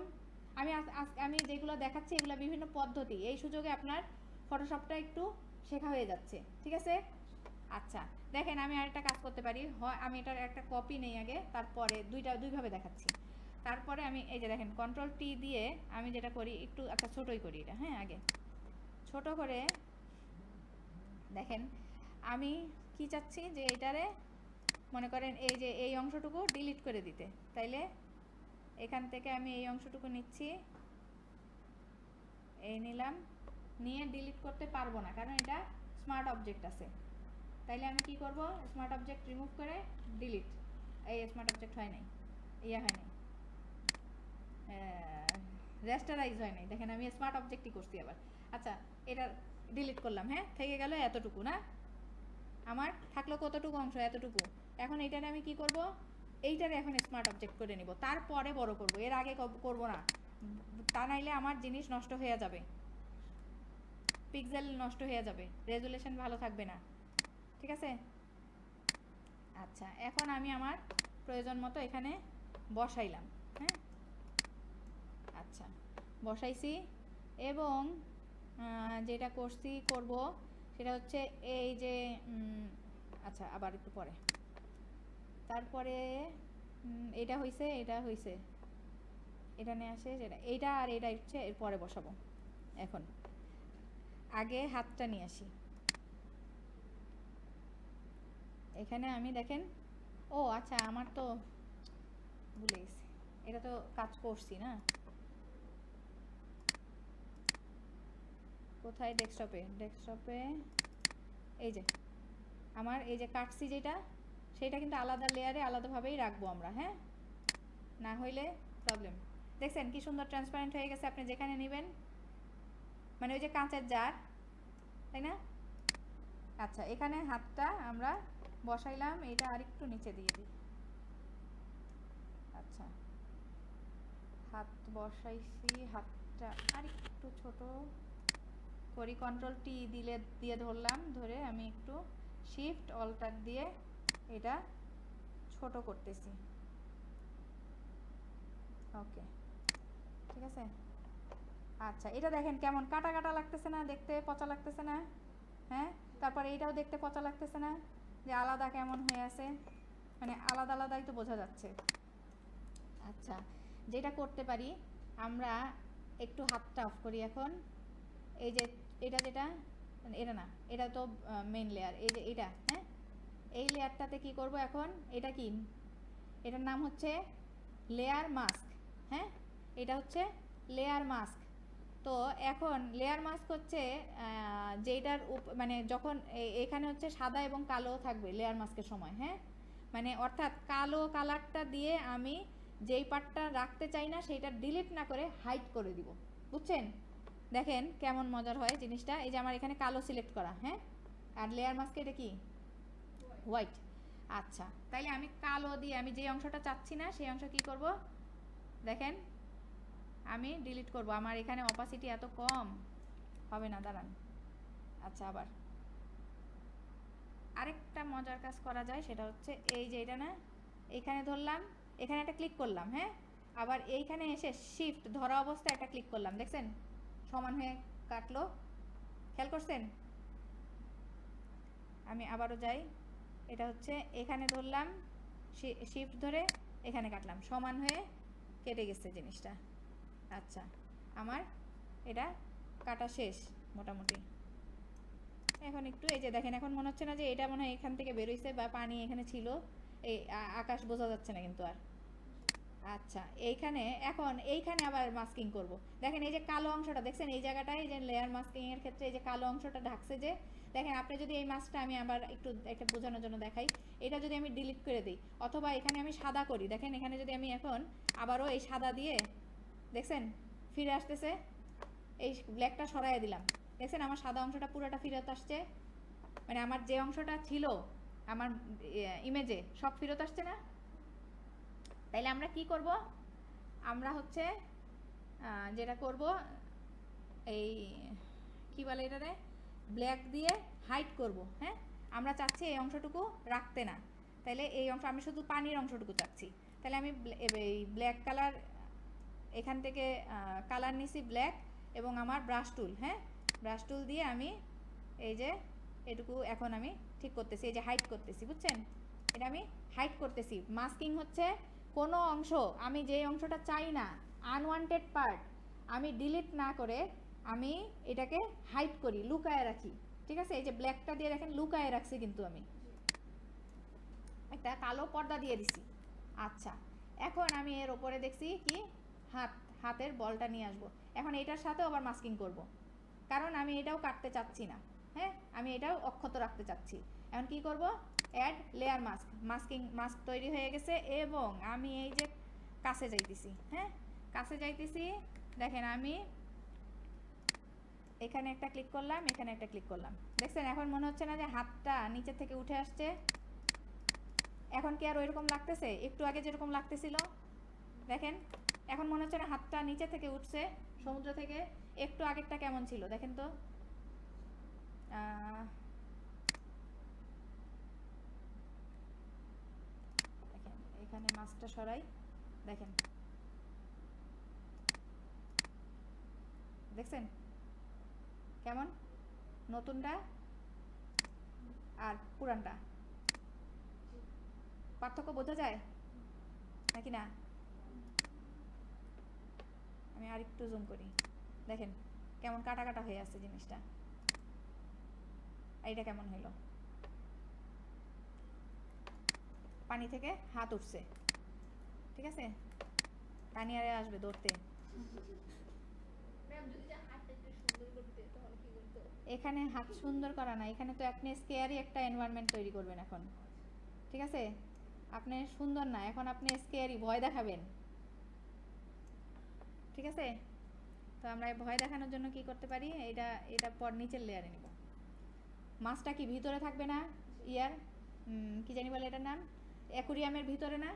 আমি যেগুলো দেখাচ্ছি এগুলো বিভিন্ন পদ্ধতি, এই সুযোগে আপনার ফটোশপটা একটু শেখা হয়ে যাচ্ছে। ঠিক আছে, আচ্ছা দেখেন আমি আরেকটা কাজ করতে পারি, হয় আমি এটার একটা কপি নেই আগে, তারপরে দুইভাবে দেখাচ্ছি। তারপরে আমি এই যে দেখেন কন্ট্রোল টি দিয়ে আমি যেটা করি, একটু একটা ছোটোই করি এটা। হ্যাঁ, আগে ছোট করে দেখেন আমি কি চাচ্ছি, যে এটারে মনে করেন এই যে এই অংশটুকু ডিলিট করে দিতে, তাইলে এখান থেকে আমি এই অংশটুকু নিচ্ছি, এই নিলাম, নিয়ে ডিলিট করতে পারবো না কারণ এটা স্মার্ট অবজেক্ট আছে। তাইলে আমি কি করব, স্মার্ট অবজেক্ট রিমুভ করে ডিলিট, এই স্মার্ট অবজেক্ট হয় নাই, হয় নাই, রেস্টারাইজ হয় নাই, দেখেন আমি স্মার্ট অবজেক্টই করছি আবার। আচ্ছা, এটা ডিলিট করলাম, হ্যাঁ থেকে গেল এতটুকু না, আমার থাকলো কতটুকু অংশ, এতটুকু। এখন এইটারে আমি কি করব, এইটারে এখন স্মার্ট অবজেক্ট করে নিব, তারপরে বড় করব, এর আগে করব না, তা নাইলে আমার জিনিস নষ্ট হয়ে যাবে, পিক্সেল নষ্ট হয়ে যাবে, রেজুলেশন ভালো থাকবে না। ঠিক আছে, আচ্ছা এখন আমি আমার প্রয়োজন মতো এখানে বসাইলাম। হ্যাঁ, আচ্ছা বসাইছি, এবং যেটা করব সেটা হচ্ছে এই যে আচ্ছা আবার একটু পরে, তারপরে এটা হইছে, এটা নিয়ে আসে, যেটা এইটা আর এটা হচ্ছে এর পরে বসাবো। এখন আগে হাতটা নিয়ে আসি, এখানে আমি দেখেন, ও আচ্ছা আমার তো ভুলে গেছি, এটা তো কাজ করছি না, কোথায়, ডেস্কটপে এই যে আমার এই যে কাটছি যেটা, সেটা কিন্তু আলাদা লেয়ারে আলাদাভাবেই রাখবো আমরা। হ্যাঁ, না হইলে প্রবলেম। দেখছেন কি সুন্দর ট্রান্সপারেন্ট হয়ে গেছে, আপনি যেখানে নেবেন, মানে ওই যে কাঁচের জার, তাই না। আচ্ছা, এখানে হাতটা আমরা বসাইলাম, এটা আরেকটু নিচে দিয়ে দিই। আচ্ছা, হাত বসাইছি, হাতটা আর একটু ছোট করি, কন্ট্রোল টি দিয়ে ধরলাম, ধরে আমি একটু শিফট অল্টার দিয়ে এটা ছোট করতেছি। ওকে, ঠিক আছে। আচ্ছা, এটা দেখেন কেমন কাটা কাটা লাগতেছে না, দেখতে পচা লাগতেছে না? হ্যাঁ, তারপরে এইটাও দেখতে পচা লাগতেছে না, যে আলাদা কেমন হয়ে আছে, মানে আলাদা আলাদাই তো বোঝা যাচ্ছে। আচ্ছা, যেটা করতে পারি আমরা, একটু হাতটা অফ করি এখন। এই যে এটা, যেটা এটা না, এটা তো মেইন লেয়ার, এই যে এটা, হ্যাঁ, এই লেয়ারটাতে কি করব এখন, এটা কি, এটার নাম হচ্ছে লেয়ার মাস্ক। হ্যাঁ, এটা হচ্ছে লেয়ার মাস্ক। তো এখন লেয়ার মাস্ক হচ্ছে যেটার মানে যখন এখানে হচ্ছে সাদা এবং কালো থাকবে লেয়ার মাস্কের সময়। হ্যাঁ, মানে অর্থাৎ কালো কালারটা দিয়ে আমি যেই পার্টটা রাখতে চাই না সেইটা ডিলিট না করে হাইড করে দিব, বুঝছেন? দেখেন কেমন মজার হয় জিনিসটা। এই যে আমার এখানে কালো সিলেক্ট করা, হ্যাঁ, আর লেয়ার মাস্কে এটা কি হোয়াইট। আচ্ছা, তাইলে আমি কালো দিয়ে আমি যে অংশটা চাচ্ছি না সেই অংশ কি করব, দেখেন আমি ডিলিট করব। আমার এখানে অপাসিটি এত কম, হবে না, দাঁড়ান। আচ্ছা, আবার আরেকটা মজার কাজ করা যায়, সেটা হচ্ছে এই যে এটা না, এখানে ধরলাম, এখানে একটা ক্লিক করলাম, হ্যাঁ, আবার এইখানে এসে শিফট ধরা অবস্থায় একটা ক্লিক করলাম, দেখছেন সমান হয়ে কাটলো, খেয়াল করছেন? আমি আবারও যাই, এটা হচ্ছে এখানে ধরলাম, শিফট ধরে এখানে কাটলাম, সমান হয়ে কেটে গেছে জিনিসটা। আচ্ছা, আমার এটা কাটা শেষ মোটামুটি। এখন একটু এই যে দেখেন, এখন মনে হচ্ছে না যে এটা মনে হয় এখান থেকে বেরোইছে বা পানি এখানে ছিল, এই আকাশ বোঝা যাচ্ছে না কিন্তু আর। আচ্ছা, এইখানে এখন এইখানে আবার মাস্কিং করব। দেখেন এই যে কালো অংশটা দেখছেন, এই জায়গাটায় এই যে লেয়ার মাস্কিং এর ক্ষেত্রে এই যে কালো অংশটা ঢাকছে, যে দেখেন আপনি যদি এই মাস্কটা, আমি আবার একটু একটা বোঝানোর জন্য দেখাই, এটা যদি আমি ডিলিট করে দিই অথবা এখানে আমি সাদা করি, দেখেন এখানে যদি আমি এখন আবারও এই সাদা দিয়ে, দেখছেন ফিরে আসতেছে, এই ব্ল্যাকটা সরাইয়া দিলাম, দেখছেন আমার সাদা অংশটা পুরোটা ফিরত আসছে, মানে আমার যে অংশটা ছিল আমার ইমেজে সব ফিরত আসছে না? তাইলে আমরা কি করব, আমরা হচ্ছে যেটা করব, এই কি বলে এটারে, ব্ল্যাক দিয়ে হাইড করব। হ্যাঁ, আমরা চাচ্ছি এই অংশটুকু রাখতে না, তাইলে এই অংশ আমি শুধু পানির অংশটুকু চাচ্ছি, তাহলে আমি এই ব্ল্যাক কালার এখান থেকে কালার নিছি ব্ল্যাক, এবং আমার ব্রাশ টুল, হ্যাঁ, ব্রাশ টুল দিয়ে আমি এই যে এটুকু এখন আমি ঠিক করতেছি, এই যে হাইড করতেছি, বুঝছেন? এটা আমি হাইড করতেছি। মাস্কিং হচ্ছে কোনো অংশ আমি যে অংশটা চাই না, আনওয়ান্টেড পার্ট, আমি ডিলিট না করে আমি এটাকে হাইড করি, লুকায় রাখি, ঠিক আছে? এই যে ব্ল্যাকটা দিয়ে দেখেন লুকায় রাখছি, কিন্তু আমি একটা কালো পর্দা দিয়ে দিছি। আচ্ছা, এখন আমি এর ওপরে দেখছি কি, হাতের বলটা নিয়ে আসবো, এখন এটার সাথেও আবার মাস্কিং করব, কারণ আমি এটাও কাটতে চাচ্ছি না। হ্যাঁ, আমি এটাও অক্ষত রাখতে চাচ্ছি। এখন কি করব, অ্যাড লেয়ার মাস্ক, মাস্ক তৈরি হয়ে গেছে, এবং আমি এই যে কাছে যাইতেছি, হ্যাঁ, কাছে যাইতেছি, দেখেন আমি এখানে একটা ক্লিক করলাম, এখানে একটা ক্লিক করলাম, দেখছেন এখন মনে হচ্ছে না যে হাতটা নিচে থেকে উঠে আসছে? এখন কি আর ওইরকম লাগতেছে? একটু আগে যেরকম লাগতেছিল দেখেন, এখন মনে হচ্ছে না হাতটা নিচে থেকে উঠছে সমুদ্র থেকে? একটু আগেরটা কেমন ছিল দেখেন তো। দেখেন এখানে মাছটা সরাই, দেখেন, দেখছেন কেমন, নতুনটা আর পুরানটা পার্থক্য বোঝা যায় নাকি না? আমি আর একটু জুম করি, দেখেন কেমন কাটা কাটা হয়ে আছে জিনিসটা। এইটা কেমন হইল, পানি থেকে হাত উঠছে, ঠিক আছে? পানি আরে আসবে ধরতে। এখানে হাত সুন্দর করা না, এখানে তো আপনি স্কেয়ারি একটা এনভায়রনমেন্ট তৈরি করবেন এখন, ঠিক আছে? আপনি সুন্দর না, এখন আপনি স্কেয়ারি, ভয় দেখাবেন, ঠিক আছে? তো আমরা ভয় দেখানোর জন্য কি করতে পারি, এটা পর নিচের লেয়ারে নিব। মাছটা কি ভিতরে থাকবে না, ইয়ার কি জানি বলে এটার নাম, অ্যাকুরিয়ামের ভিতরে না,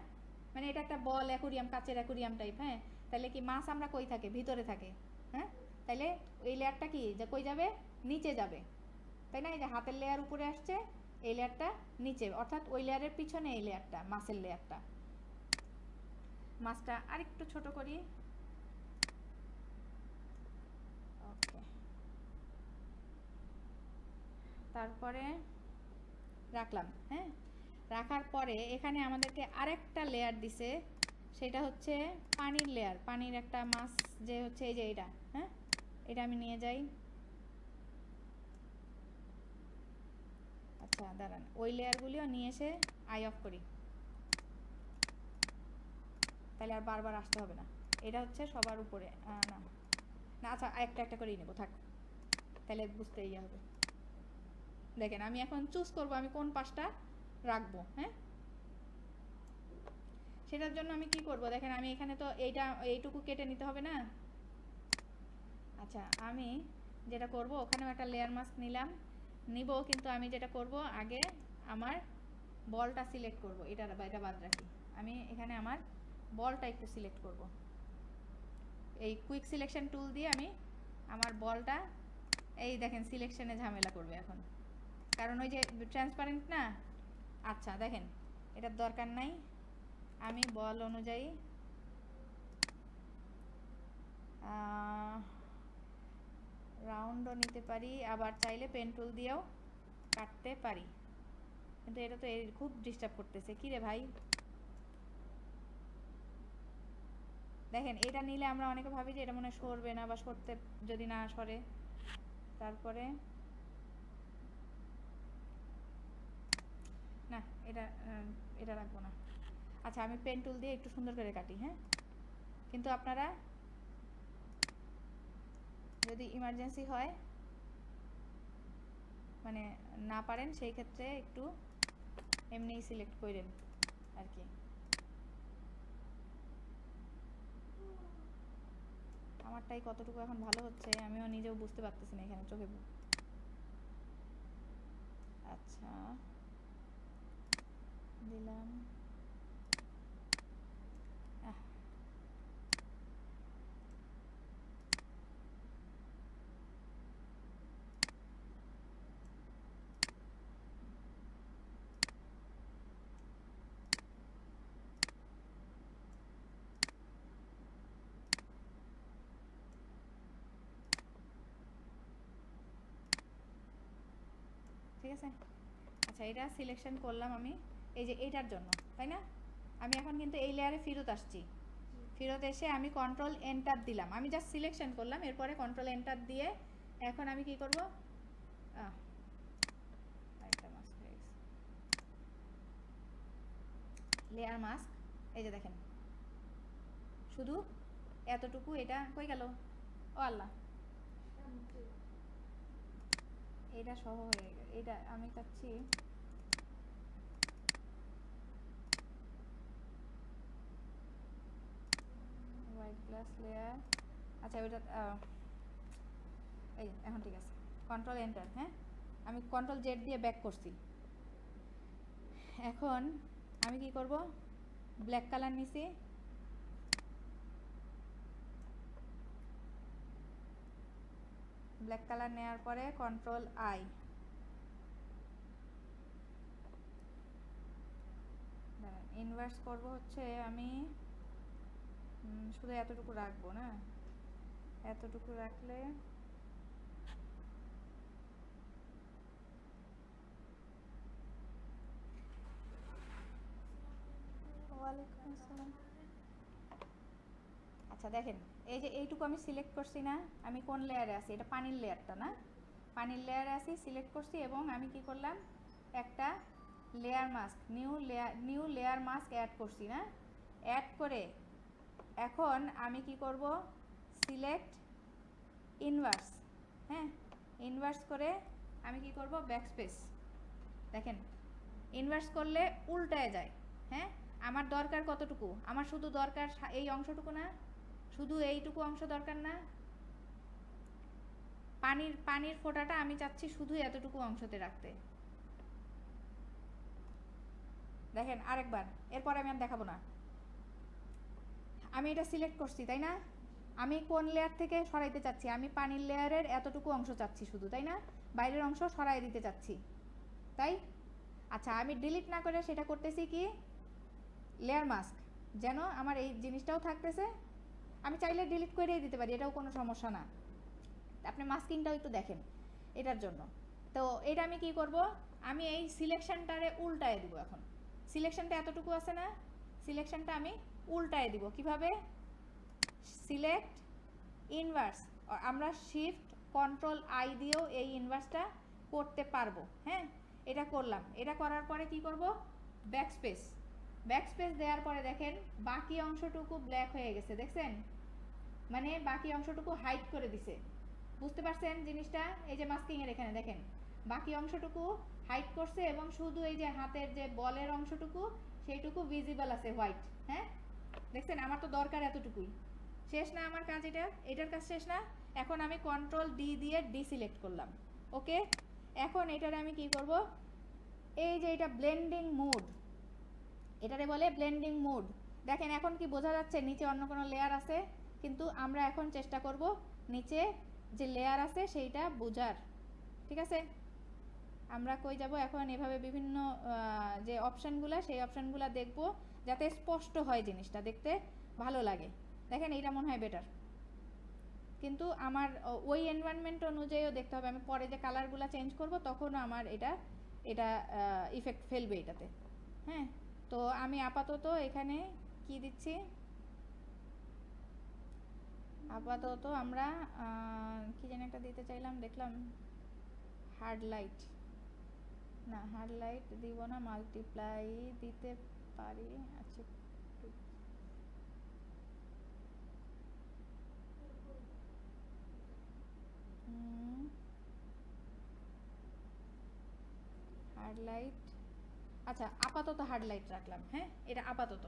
মানে এটা একটা বল অ্যাকুরিয়াম, কাচের অ্যাকুরিয়াম টাইপ, হ্যাঁ, তাহলে কি মাছ আমরা কই থাকে? ভিতরে থাকে। হ্যাঁ, তাহলে এই লেয়ারটা কি যে কই যাবে? নিচে যাবে, তাই না? এই যে হাতের লেয়ার উপরে আসছে, এই লেয়ারটা নিচে, অর্থাৎ ওই লেয়ারের পিছনে এই লেয়ারটা, মাছের লেয়ারটা। মাছটা আরেকটু ছোট করি। ওকে, তারপরে রাখলাম। হ্যাঁ, রাখার পরে এখানে আমাদেরকে আরেকটা লেয়ার দিছে, সেটা হচ্ছে পানির লেয়ার। পানির একটা মাছ যে হচ্ছে এই যে এটা, হ্যাঁ, এটা আমি নিয়ে যাই। আচ্ছা দাঁড়ান, ওই লেয়ারগুলিও নিয়ে এসে আই অফ করি, তাহলে আর বারবার আসতে হবে না। এটা হচ্ছে সবার উপরে, না না, আচ্ছা একটা একটা করেই নেবো, থাক, তাহলে বুঝতে ইয়ে হবে। দেখেন আমি এখন চুজ করব আমি কোন পাশটা রাখবো। হ্যাঁ, সেটার জন্য আমি কি করব, দেখেন আমি এখানে তো এইটুকু কেটে নিতে হবে না। আচ্ছা, আমি যেটা করব, ওখানেও একটা লেয়ার মাস্ক নিব, কিন্তু আমি যেটা করব আগে আমার বলটা সিলেক্ট করব। এটা বাদ রাখি, আমি এখানে আমার বলটা একটু সিলেক্ট করব। এই কুইক সিলেকশন টুল দিয়ে আমি আমার বলটা, এই দেখেন সিলেকশনে ঝামেলা করবে এখন, কারণ ওই যে ট্রান্সপারেন্ট না। আচ্ছা দেখেন, এটার দরকার নাই, আমি বল অনুযায়ী রাউন্ডও নিতে পারি, আবার চাইলে পেন টুল দিয়েও কাটতে পারি, কিন্তু এটা তো খুব ডিস্টার্ব করতেছে। কি রে ভাই, দেখেন এটা নিলে আমরা অনেকে ভাবি যে এটা মনে হয় সরবে না, বা সরতে যদি না সরে, তারপরে না, এটা রাখবো না। আচ্ছা, আমি পেন টুল দিয়ে একটু সুন্দর করে কাটি। হ্যাঁ, কিন্তু আপনারা যদি ইমার্জেন্সি হয়, মানে না পারেন, সেই ক্ষেত্রে একটু এমনিই সিলেক্ট করেন আর কি। আমারটাই কতটুকু এখন ভালো হচ্ছে আমিও নিজেও বুঝতে পারতেছি না এখানে চোখে। আচ্ছা দিলাম, ঠিক আছে। আচ্ছা, এটা সিলেকশন করলাম আমি এই যে এইটার জন্য, তাই না? আমি এখন কিন্তু এই লেয়ারে ফেরত আসছি, ফেরত এসে আমি কন্ট্রোল এন্টার দিলাম, আমি জাস্ট সিলেকশন করলাম, এরপরে কন্ট্রোল এন্টার দিয়ে এখন আমি কি করব, লেয়ার মাস্ক, এই যে দেখেন শুধু এতটুকু, এটা কই গেল, ও আল্লাহ, এটা সহ হয়ে গেল। এটা আমি চাচ্ছি হোয়াইট গ্লাস লেয়ার। আচ্ছা ওইটা এই এখন ঠিক আছে, কন্ট্রোল এন্টার। হ্যাঁ, আমি কন্ট্রোল জেড দিয়ে ব্যাক করছি। এখন আমি কি করব, ব্ল্যাক কালার নিছি, ব্ল্যাক কালার নেওয়ার পরে কন্ট্রোল আই, ইনভার্স করব হচ্ছে আমি শুধু এতটুকু রাখবো না, এতটুকু রাখলে ওয়ালাইকুম আসসালাম। আচ্ছা দেখেন, এই যে এইটুকু আমি সিলেক্ট করছি না, আমি কোন লেয়ারে আছি, এটা পানির লেয়ারটা না, পানির লেয়ারে আছি, সিলেক্ট করছি, এবং আমি কি করলাম, একটা layer mask, new layer mask add করছি না, অ্যাড করে এখন আমি কি করব, সিলেক্ট ইনভার্স। হ্যাঁ, ইনভার্স করে আমি কি করব, ব্যাকস্পেস। দেখেন ইনভার্স করলে উল্টায় যায়। হ্যাঁ, আমার দরকার কতটুকু, আমার শুধু দরকার এই অংশটুকু না, শুধু এইটুকু অংশ দরকার না, পানির ফোঁটাটা আমি চাচ্ছি শুধু এতটুকু অংশতে রাখতে। দেখেন আরেকবার, এরপর আমি আর দেখাবো না। আমি এটা সিলেক্ট করছি তাই না, আমি কোন লেয়ার থেকে সরাইতে চাচ্ছি, আমি পানির লেয়ারের এতটুকু অংশ চাচ্ছি শুধু, তাই না, বাইরের অংশ সরাই দিতে চাচ্ছি, তাই। আচ্ছা আমি ডিলিট না করে সেটা করতেছি কি লেয়ার মাস্ক, যেন আমার এই জিনিসটাও থাকতেছে, আমি চাইলে ডিলিট করেই দিতে পারি, এটাও কোনো সমস্যা না। আপনি মাস্কিংটাও একটু দেখেন এটার জন্য। তো এটা আমি কি করব, আমি এই সিলেকশনটারে উল্টায় দিব। এখন সিলেকশনটা এতটুকু আছে না, সিলেকশনটা আমি উল্টায় দিব কিভাবে, সিলেক্ট ইনভার্স, আমরা শিফট কন্ট্রোল আই দিয়েও এই ইনভার্সটা করতে পারবো। হ্যাঁ এটা করলাম, এটা করার পরে কি করব, ব্যাকস্পেস, ব্যাকস্পেস দেওয়ার পরে দেখেন বাকি অংশটুকু ব্ল্যাক হয়ে গেছে, দেখছেন, মানে বাকি অংশটুকু হাইড করে দিছে, বুঝতে পারছেন জিনিসটা, এই যে মাস্কিং এর এখানে দেখেন বাকি অংশটুকু হাইড করছে এবং শুধু এই যে হাতের যে বলের অংশটুকু সেইটুকু ভিজিবল আছে হোয়াইট। হ্যাঁ দেখছেন, আমার তো দরকার এতটুকুই, শেষ না আমার কাজ, এটার কাজ শেষ না। এখন আমি কন্ট্রোল ডি দিয়ে ডিসিলেক্ট করলাম, ওকে। এখন এটারে আমি কি করব, এই যে এটা ব্লেন্ডিং মোড, এটারে বলে ব্লেন্ডিং মোড। দেখেন এখন কি বোঝা যাচ্ছে নিচে অন্য কোনো লেয়ার আছে, কিন্তু আমরা এখন চেষ্টা করব নিচে যে লেয়ার আছে সেইটা বোঝার, ঠিক আছে। আমরা কই যাব এখন, এভাবে বিভিন্ন যে অপশানগুলো সেই অপশানগুলো দেখব যাতে স্পষ্ট হয় জিনিসটা দেখতে ভালো লাগে। দেখেন এইটা মনে হয় বেটার, কিন্তু আমার ওই এনভায়রনমেন্ট অনুযায়ীও দেখতে হবে, আমি পরে যে কালারগুলো চেঞ্জ করব তখনও আমার এটা ইফেক্ট ফেলবে এটাতে। হ্যাঁ তো আমি আপাতত এখানে কি দিচ্ছি, আপাতত আমরা কি যেন একটা দিতে চাইলাম, দেখলাম হার্ড লাইট, না হার্ড লাইট দিব না, মাল্টিপ্লাই দিতে পারি। আচ্ছা হার্ড লাইট, আচ্ছা আপাতত হার্ড লাইট রাখলাম। হ্যাঁ এটা আপাতত,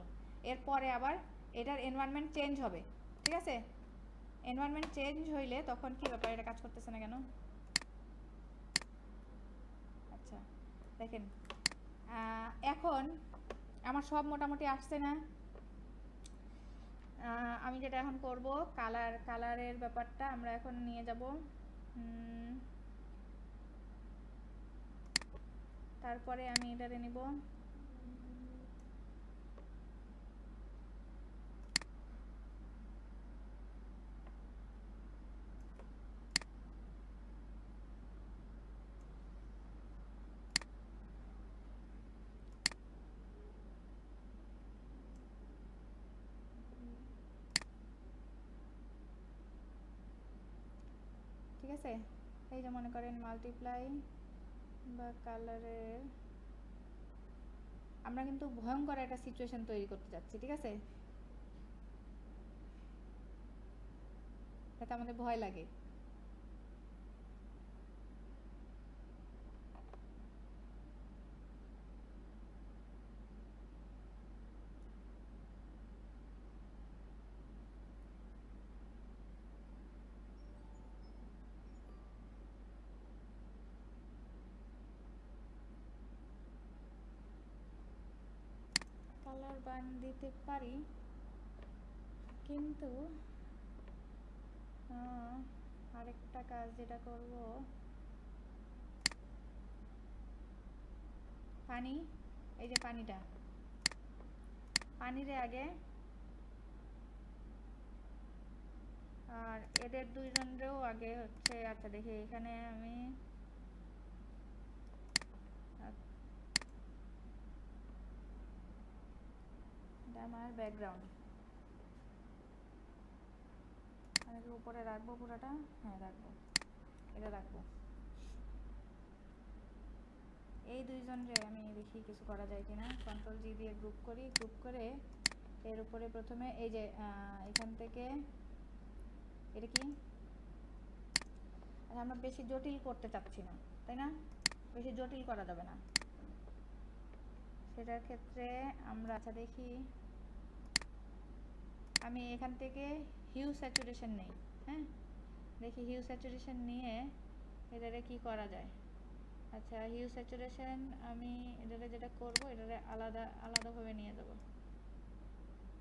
এরপরে আবার এটার এনভায়রনমেন্ট চেঞ্জ হবে, ঠিক আছে। এনভায়রনমেন্ট চেঞ্জ হইলে তখন কি ব্যাপার, এটা কাজ করতেছে না কেন, আচ্ছা দেখেন এখন আমার সব মোটামুটি আসছে না। আমি যেটা এখন করব, কালারের ব্যাপারটা আমরা এখন নিয়ে যাব, তারপরে আমি এটারে নিব ঠিক আছে। এই যে মনে করেন মাল্টিপ্লাই বা কালারের, আমরা কিন্তু ভয়ঙ্কর একটা সিচুয়েশন তৈরি করতে যাচ্ছি, ঠিক আছে, যাতে আমাদের ভয় লাগে। কালার বান দিতে পারি, কিন্তু আরেকটা কাজ যেটা করব, পানি, এই যে পানিটা, পানিরে আগে, আর এদের দুইজনেরও আগে হচ্ছে, আচ্ছা দেখি এখানে আমি এটা আমার ব্যাকগ্রাউন্ড, আমি কি উপরে রাখবো পুরোটা, হ্যাঁ রাখবো, এটা রাখবো। এই দুইজনরে আমি দেখি কিছু করা যায় কিনা, কন্ট্রোল জি দিয়ে গ্রুপ করি, গ্রুপ করে এর উপরে প্রথমে এই যে এখান থেকে এটা কি, আমরা বেশি জটিল করতে চাচ্ছি না, তাই না, বেশি জটিল করা যাবে না, সেটার ক্ষেত্রে আমরা আচ্ছা দেখি, আমি এখান থেকে হিউ স্যাচুরেশন নেই। হ্যাঁ দেখি হিউ স্যাচুরেশন নিয়ে এটারে কি করা যায়। আচ্ছা হিউ স্যাচুরেশন আমি এটারে যেটা করব, এটারে আলাদাভাবে নিয়ে যাব,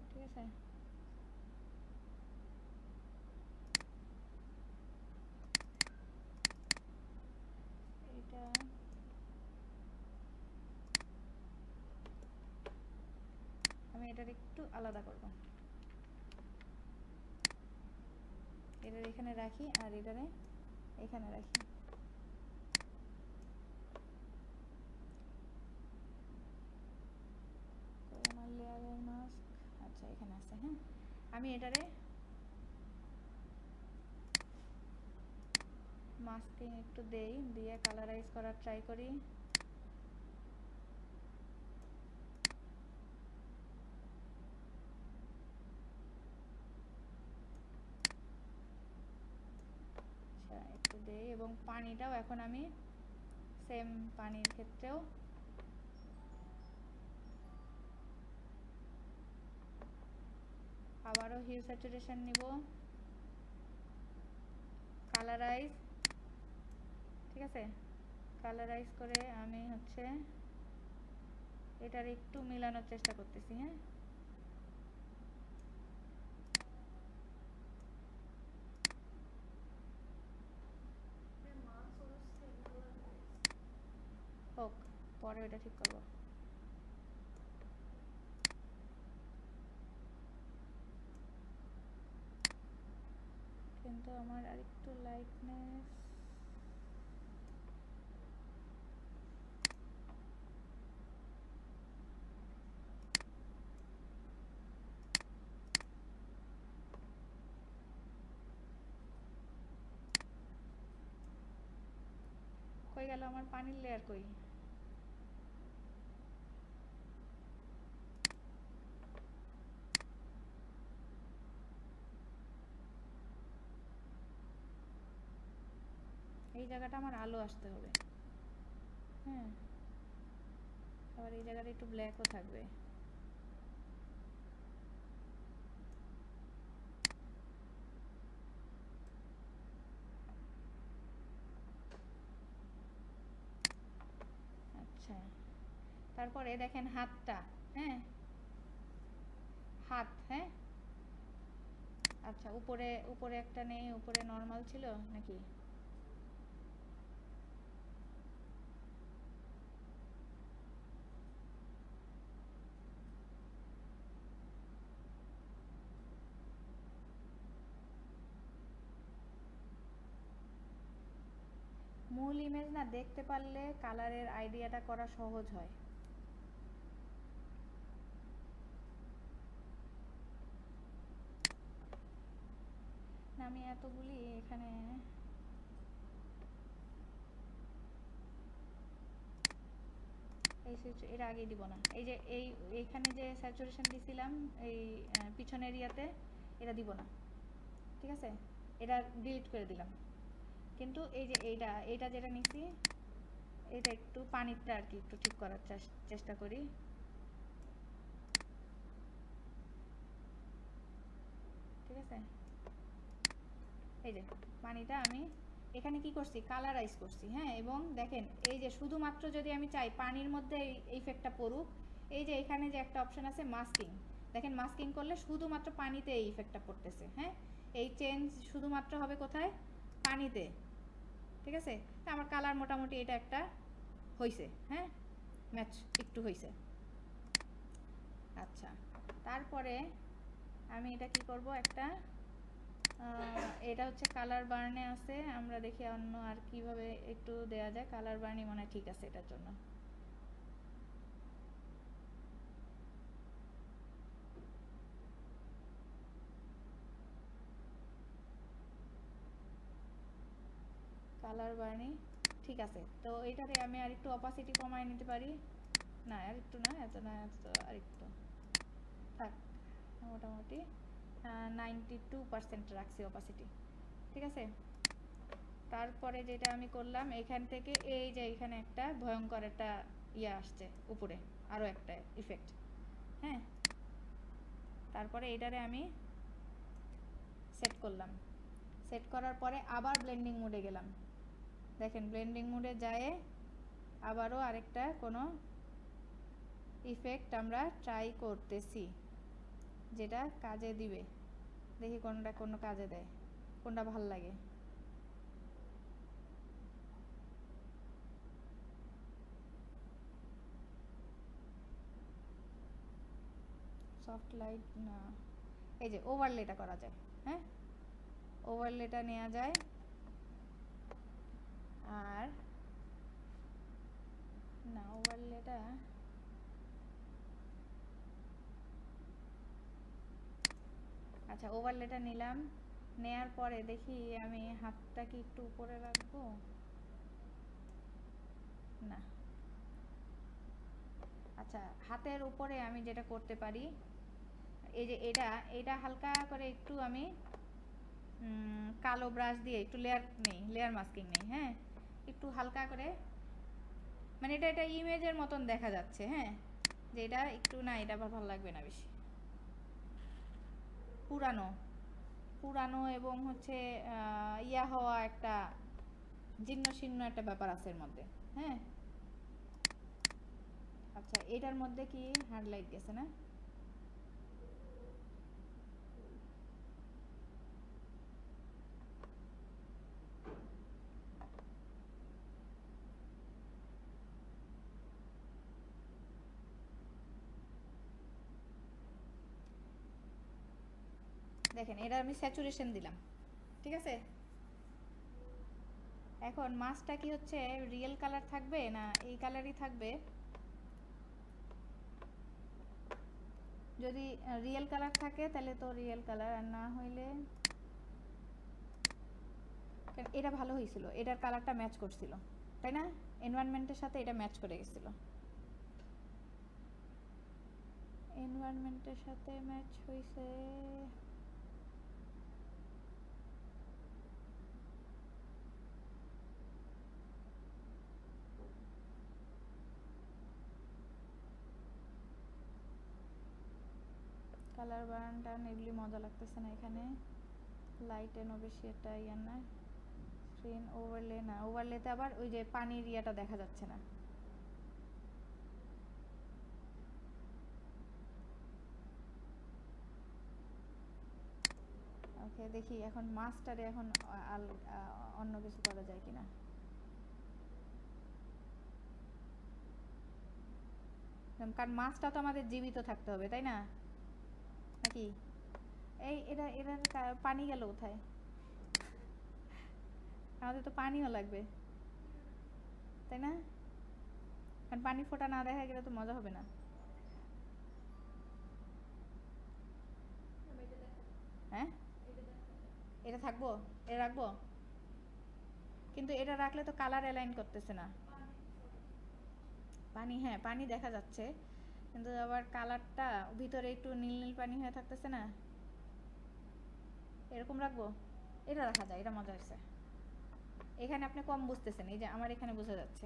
ঠিক আছে। একটু আলাদা করব। এটার এখানে রাখি আর এটারে এখানে রাখি। আমার লেয়ারের মাস্ক, আচ্ছা এখানে আছে। হ্যাঁ, আমি এটারে মাস্কিং একটু দেই, দিয়ে কালারাইজ করার ট্রাই করি। আচ্ছা একটু দেই, এবং পানিটাও এখন আমি সেম পানির ক্ষেত্রেও আবারও হিউ স্যাচুরেশন নিব, কালারাইজ, ঠিক আছে। কালারাইজ করে আমি হচ্ছে এটার একটু মিলানোর চেষ্টা করতেছি। হ্যাঁ, হোক, পরে ওটা ঠিক করবো। কিন্তু আমার আরেকটু লাইটনেস, কই গেল আমার পানির লেয়ার, কই? এই জায়গাটা আমার আলো আসতে হবে। হ্যাঁ, আবার এই জায়গাটা একটু ব্ল্যাকও থাকবে। আচ্ছা, তারপরে দেখেন হাতটা। হ্যাঁ, হাত। হ্যাঁ, আচ্ছা উপরে উপরে একটা নেই, উপরে নর্মাল ছিল নাকি? মূল ইমেজ না দেখতে পারলে কালারের আইডিয়াটা করা সহজ হয়। না আমি এতগুলি এখানে এর আগে দিব না। এই যে এইখানে যে স্যাচুরেশন দিছিলাম এই পিছন এরিয়াতে, এটা দিব না, ঠিক আছে। এটা ডিলিট করে দিলাম। কিন্তু এই যে এইটা যেটা নিছি, এটা একটু পানিরটা আর কি একটু ঠিক করার চেষ্টা করি। ঠিক আছে, এই যে পানিটা আমি এখানে কি করছি, কালারাইজ করছি। হ্যাঁ, এবং দেখেন এই যে শুধুমাত্র যদি আমি চাই পানির মধ্যে এই ইফেক্টটা পড়ুক, এই যে এখানে যে একটা অপশন আছে মাস্কিং, দেখেন মাস্কিং করলে শুধুমাত্র পানিতে এই ইফেক্টটা পড়তেছে। হ্যাঁ, এই চেঞ্জ শুধুমাত্র হবে কোথায়, পানিতে। ঠিক আছে, তা আমার কালার মোটামুটি এটা একটা হইছে। হ্যাঁ, ম্যাচ একটু হইছে। আচ্ছা, তারপরে আমি এটা কি করব, একটা এটা হচ্ছে কালার বার্নে আছে, আমরা দেখি অন্য আর কিভাবে একটু দেয়া যায়। কালার বার্নই মনে হয় ঠিক আছে এটার জন্য। কালার বার্নি ঠিক আছে। তো এটাতে আমি আর একটু অপাসিটি কমায় নিতে পারি। না আর একটু না, এত না, এত আর একটু থাক, মোটামুটি 92% রাখছি অপাসিটি। ঠিক আছে, তারপরে যেটা আমি করলাম, এখান থেকে এই যে এখানে একটা ভয়ঙ্কর একটা ইয়ে আসছে উপরে, আরও একটা ইফেক্ট। হ্যাঁ, তারপরে এটারে আমি সেট করলাম। সেট করার পরে আবার ব্লেন্ডিং মোডে গেলাম। দেখেন ব্লেন্ডিং মোডে যায় আবারও আরেকটা কোনো ইফেক্ট আমরা ট্রাই করতেছি, যেটা কাজে দিবে। দেখি কোনটা কোনো কাজে দেয়, কোনটা ভাল লাগে। সফট লাইট না, এই যে ওভারলেটা করা যায়, হ্যাঁ ওভারলেটা নেওয়া যায়। আর না ওভারলেটা আচ্ছা ওভারলেটা নিলাম, নেয়ার পরে দেখি আমি হাতটা কি একটু উপরে রাখবো, না আচ্ছা হাতের উপরে আমি যেটা করতে পারি, এই যে এটা হালকা করে একটু আমি কালো ব্রাশ দিয়ে একটু লেয়ার মাস্কিং নেই, হ্যাঁ একটু হালকা করে, মানে এটা ইমেজের মতন দেখা যাচ্ছে, হ্যাঁ যে এটা একটু না, এটা আবার ভালো লাগবে না বেশি পুরানো পুরানো এবং হচ্ছে ইয়া হওয়া একটা জীর্ণ শীর্ণ একটা ব্যাপার আছে এর মধ্যে, হ্যাঁ আচ্ছা এটার মধ্যে কি হাইলাইট গেছে না, দেখেন এটা আমি স্যাচুরেশন দিলাম, ঠিক আছে। এখন মাছটা কি হচ্ছে রিয়েল কালার থাকবে না এই কালারই থাকবে, যদি রিয়েল কালার থাকে তাহলে তো রিয়েল কালার, আর না হইলে এটা ভালো হয়েছিল, এটার কালারটা ম্যাচ করছিল তাই না, এনভায়রনমেন্টের সাথে এটা ম্যাচ করে গেছিল, এনভায়রনমেন্টের সাথে ম্যাচ হয়েছে। কালার বানানটা এগুলি মজা লাগতেছে না, এখানে লাইট এনো বেশি একটা ইয়ার না, স্ক্রিন ওভারলে না, ওভারলেতে আবার ওই যে পানির ইয়াটা দেখা যাচ্ছে না, ওকে দেখি এখন মাছটারে এখন অন্য কিছু করা যায় কিনা, কারণ মাছটা তো আমাদের জীবিত থাকতে হবে তাই না, নাকি এটার পানি গেল কোথায়, আমাদের তো পানিও লাগবে তাই না, কারণ পানি ফোটা না দেখা গেলে তো মজা হবে না, হ্যাঁ এটা থাকবো, এটা রাখবো, কিন্তু এটা রাখলে তো কালার অ্যালাইন করতেছে না, পানি হ্যাঁ পানি দেখা যাচ্ছে কিন্তু আবার কালারটা ভিতরে একটু নীল নীল পানি হয়ে থাকতেছে না, এরকম রাখবো, এটা রাখা যায়, এটা মজা হয়েছে, এখানে আপনি কম বুঝতেছেন, এই যে আমার এখানে বোঝা যাচ্ছে,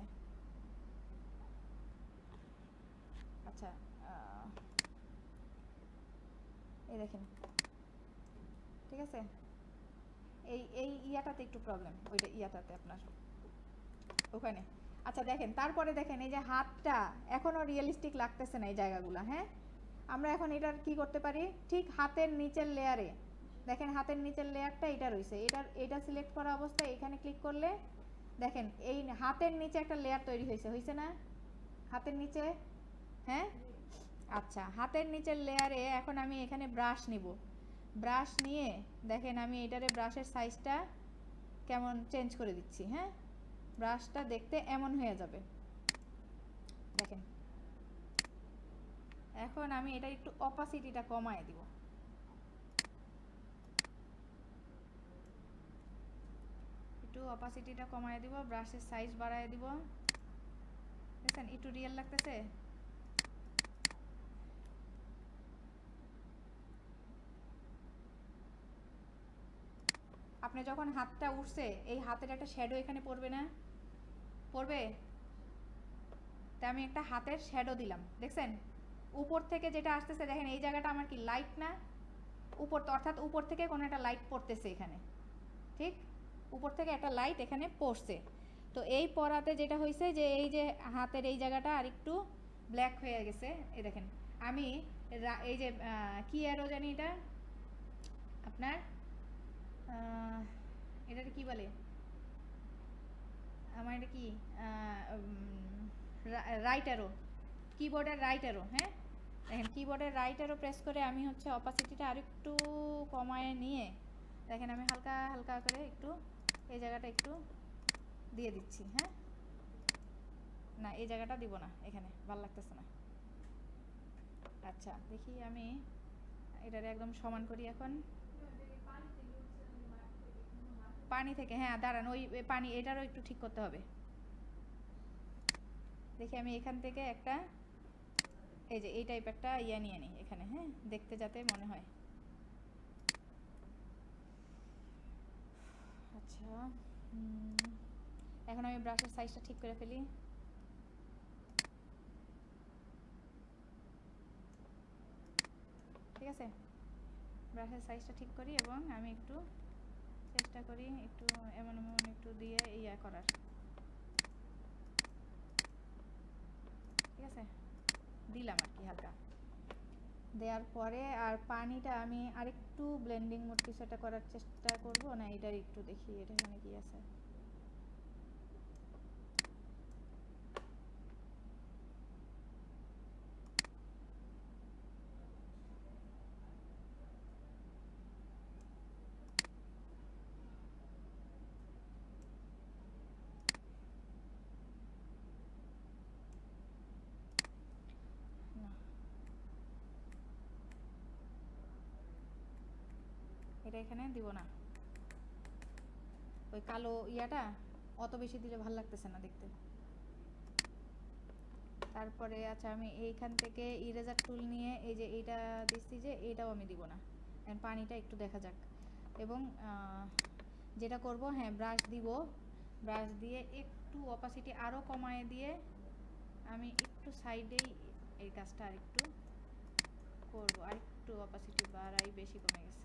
আচ্ছা এই দেখেন ঠিক আছে, এই ইয়াটাতে একটু প্রবলেম, ওইটা ইয়াটাতে আপনার ওখানে, আচ্ছা দেখেন তারপরে দেখেন এই যে হাতটা এখনো রিয়েলিস্টিক লাগতেছে না এই জায়গাগুলো, হ্যাঁ আমরা এখন এটার কি করতে পারি, ঠিক হাতের নিচের লেয়ারে দেখেন, হাতের নিচের লেয়ারটা এটা রয়েছে, এটা সিলেক্ট করা অবস্থায় এখানে ক্লিক করলে দেখেন এই হাতের নিচে একটা লেয়ার তৈরি হয়েছে না হাতের নিচে, হ্যাঁ আচ্ছা হাতের নিচের লেয়ারে এখন আমি এখানে ব্রাশ নিব, ব্রাশ নিয়ে দেখেন আমি এটারে ব্রাশের সাইজটা কেমন চেঞ্জ করে দিচ্ছি, হ্যাঁ ব্রাশটা দেখতে এমন হয়ে যাবে, দেখেন এখন আমি এটা একটু অপাসিটিটা কমায় দিব, একটু অপাসিটিটা কমায় দিব, ব্রাশের সাইজ বাড়ায় দিব, দেখেন একটু রিয়েল লাগতেছে, আপনি যখন হাতটা উঠছে এই হাতের একটা শ্যাডো এখানে পড়বে না, পড়বে, তাই আমি একটা হাতের শ্যাডো দিলাম, দেখছেন উপর থেকে যেটা আসতেছে দেখেন এই জায়গাটা আমার কি লাইট না, উপর অর্থাৎ উপর থেকে কোনো একটা লাইট পড়তেছে এখানে, ঠিক উপর থেকে একটা লাইট এখানে পড়ছে, তো এই পড়াতে যেটা হয়েছে যে এই যে হাতের এই জায়গাটা আর একটু ব্ল্যাক হয়ে গেছে, এই দেখেন আমি এই যে কি অ্যারো জানি এটা আপনার এটা কি বলে, আমার এটা কি রাইট অ্যারো, কিবোর্ডের রাইট অ্যারো, হ্যাঁ দেখেন কিবোর্ডের রাইট অ্যারো প্রেস করে আমি হচ্ছে অপাসিটিটা আরেকটু কমায় নিয়ে দেখেন আমি হালকা হালকা করে একটু এই জায়গাটা একটু দিয়ে দিচ্ছি। হ্যাঁ, না এই জায়গাটা দিব না, এখানে ভালো লাগতেছে না। আচ্ছা দেখি আমি এটারে একদম সমান করি এখন। পানি থেকে, হ্যাঁ দাঁড়ান, ওই পানি এটারও একটু ঠিক করতে হবে। দেখি আমি এখান থেকে একটা এই যে এই টাইপ একটা ইয়া নিয়ে নিই এখানে, হ্যাঁ, দেখতে যাতে মনে হয়। আচ্ছা এখন আমি ব্রাশের সাইজটা ঠিক করে ফেলি। ঠিক আছে, ব্রাশের সাইজটা ঠিক করি এবং আমি একটু চেষ্টা করি একটু এমন এমন একটু দিয়ে ইয়া করার। ঠিক আছে, দিলাম আর কি হালকা, দেওয়ার পরে আর পানিটা আমি আরেকটু ব্লেন্ডিং মোড কিছু একটা করার চেষ্টা করব। না এটার একটু দেখি এটা এখানে কি আছে। এটা এখানে দিব না, ওই কালো ইয়াটা অত বেশি দিলে ভালো লাগতেছে না দেখতে। তারপরে আচ্ছা আমি এইখান থেকে ইরেজার টুল নিয়ে এই যে এইটা দিচ্ছি যে এইটাও আমি দিব না, পানিটা একটু দেখা যাক। এবং যেটা করব, হ্যাঁ ব্রাশ দিব, ব্রাশ দিয়ে একটু অপাসিটি আরও কমায় দিয়ে আমি একটু সাইডেই এই কাজটা আরেকটু করব, আরেকটু অপাসিটি বাড়াই, বেশি কমে গেছে।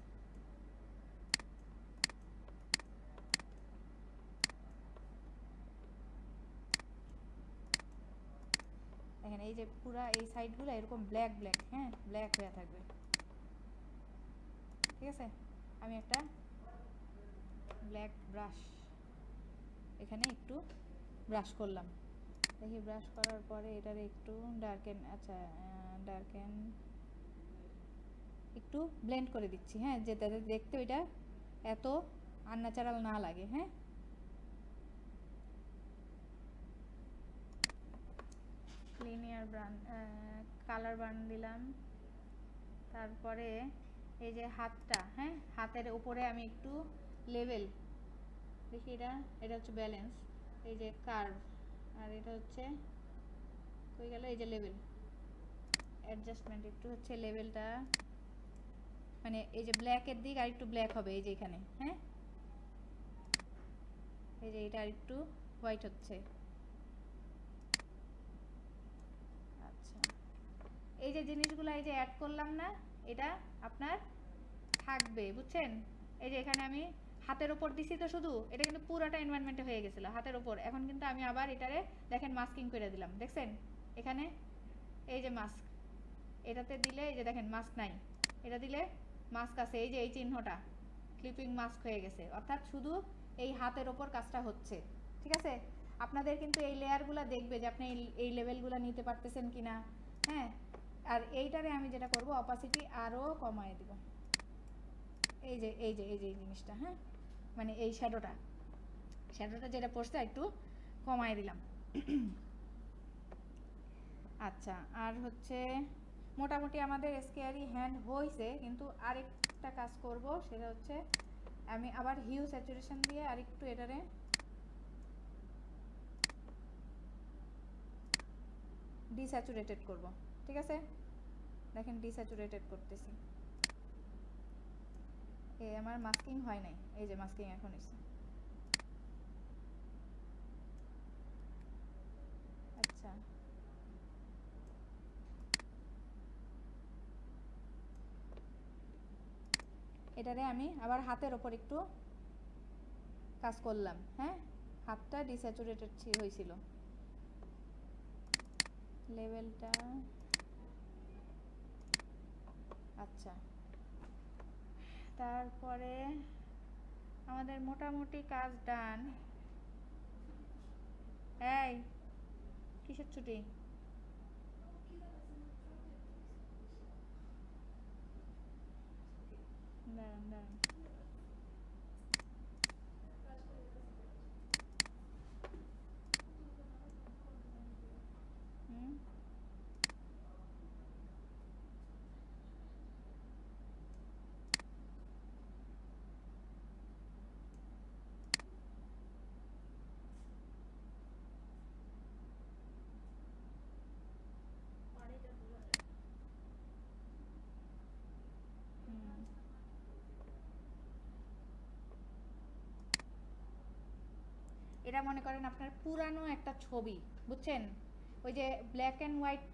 দেখেন এই যে পুরা এই সাইডগুলো এরকম ব্ল্যাক ব্ল্যাক, হ্যাঁ ব্ল্যাক হয়ে থাকবে। ঠিক আছে, আমি একটা ব্ল্যাক ব্রাশ এখানে একটু ব্রাশ করলাম। দেখি ব্রাশ করার পরে এটারে একটু ডার্কেন, আচ্ছা ডার্কেন একটু ব্লেন্ড করে দিচ্ছি, হ্যাঁ, যে তাদের দেখতে ওইটা এত আনন্যাচারাল না লাগে। হ্যাঁ, লিনিয়ার কালার বার্ন দিলাম। তারপরে এই যে হাতটা, হ্যাঁ হাতের উপরে আমি একটু লেভেল দেখি, এটা হচ্ছে ব্যালেন্স, এই যে কার্ভ, আর এটা হচ্ছে কই গেল, এই যে লেভেল অ্যাডজাস্টমেন্ট, একটু হচ্ছে লেভেলটা মানে এই যে ব্ল্যাকের দিক আর একটু ব্ল্যাক হবে এই যে এখানে। হ্যাঁ, এই যে এটা আর একটু হোয়াইট হচ্ছে। আচ্ছা এই যে জিনিসগুলো এই যে অ্যাড করলাম না, এটা আপনার থাকবে, বুঝছেন। এই যে এখানে আমি হাতের ওপর দিছি তো শুধু, এটা কিন্তু পুরোটা এনভায়রনমেন্টে হয়ে গেছিল হাতের ওপর। এখন কিন্তু আমি আবার এটারে দেখেন মাস্কিং করে দিলাম, দেখছেন এখানে এই যে মাস্ক, এটাতে দিলে এই যে দেখেন মাস্ক নাই, এটা দিলে মাস্ক আছে, এই যে এই চিহ্নটা ক্লিপিং মাস্ক হয়ে গেছে, অর্থাৎ শুধু এই হাতের ওপর কাজটা হচ্ছে। ঠিক আছে, আপনাদের কিন্তু এই লেয়ারগুলো দেখবে যে আপনি এই লেভেলগুলো নিতে পারতেছেন কিনা। হ্যাঁ, আর এইটারে আমি যেটা করব অপাসিটি আরও কমায় দিব, এই যে এই যে এই যে এই জিনিসটা, হ্যাঁ মানে এই শ্যাডোটা যেটা পড়ছে একটু কমায় দিলাম। আচ্ছা আর হচ্ছে মোটামুটি আমাদের স্কেয়ারি হ্যান্ড হয়েছে, কিন্তু আরেকটা কাজ করব, সেটা হচ্ছে আমি আবার হিউ স্যাচুরেশন দিয়ে আরেকটু এটারে ডিস্যাচুরেটেড করব। ঠিক আছে, দেখেন ডিস্যাচুরেটেড করতেছি, এই আমার মাস্কিং হয় নাই, এই যে মাস্কিং এখন হয়েছে। আচ্ছা এটারে আমি আবার হাতের ওপর একটু কাজ করলাম। হ্যাঁ, হাতটা ডিস্যাচুরেটেড হয়েছিল, লেভেলটা। আচ্ছা তারপরে আমাদের মোটামুটি কাজ ডান। এই কিসের ছুটি? দাঁড়ান দাঁড়ান হুম হুম এটা মনে করেন আপনার পুরানো একটা ছবি, বুঝছেন? ওই যে ব্ল্যাক অ্যান্ড হোয়াইট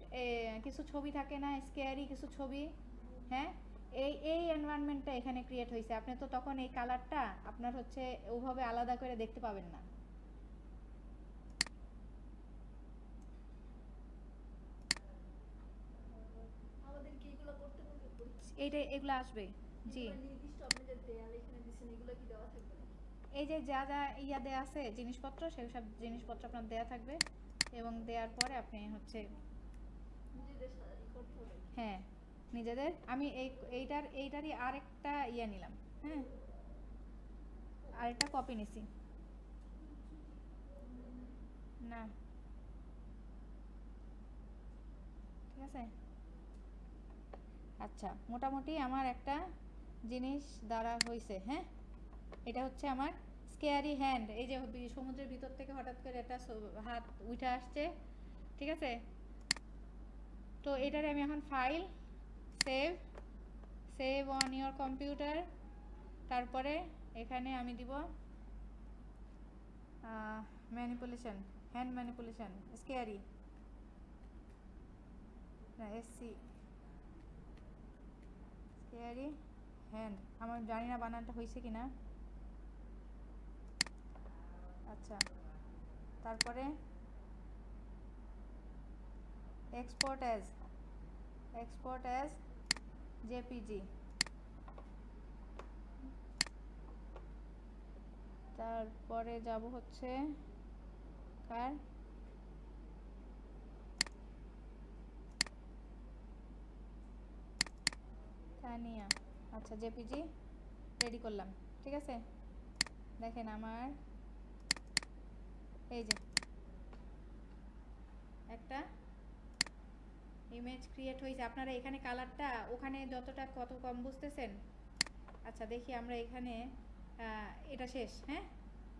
কিছু ছবি থাকে না, স্কেয়ারি কিছু ছবি, হ্যাঁ, এই এনভায়রনমেন্টটা এখানে ক্রিয়েট হয়েছে। আপনি তো তখন এই কালারটা আপনার হচ্ছে ওভাবে আলাদা করে দেখতে পাবেন না। আমাদের কি এগুলো করতে হবে এইটা এগুলো আসবে, জি। নির্দিষ্ট আপনি যে দেয়াল এখানে দিচ্ছেন এগুলো কি দেওয়া থাকবে নাকি? এই যে যা যা ইয়া দেয়া আছে জিনিসপত্র, সেই সব জিনিসপত্র আপনার দেয়া থাকবে, এবং দেওয়ার পরে আপনি হচ্ছে নিজেদের করতে হবে। হ্যাঁ নিজেদের, আমি এইটারই আরেকটা ইয়া নিলাম, হ্যাঁ আরেকটা কপি নিছি না, ঠিক আছে। আচ্ছা মোটামুটি আমার একটা জিনিস দ্বারা হয়েছে, হ্যাঁ। এটা হচ্ছে আমার স্কেয়ারি হ্যান্ড, এই যে সমুদ্রের ভিতর থেকে হঠাৎ করে একটা হাত উঠে আসছে, ঠিক আছে। তো এটারে আমি এখন file, save, save on your computer, তারপরে এখানে আমি দিব ম্যানিপুলেশন, হ্যান্ড ম্যানিপুলেশন স্কেয়ারি, না এসসি স্কেয়ারি হ্যান্ড, আমার জানি না বানানটা হয়েছে কি না। আচ্ছা তারপরে এক্সপোর্ট অ্যাজ জেপিজি, তারপরে যাব হচ্ছে কার তানিয়া, আচ্ছা জেপিজি রেডি করলাম, ঠিক আছে। দেখেন আমার এই যে একটা ইমেজ ক্রিয়েট হয়েছে। আপনারা এখানে কালারটা ওখানে যতটা কত কম বুঝতেছেন। আচ্ছা দেখি আমরা এখানে এটা শেষ, হ্যাঁ।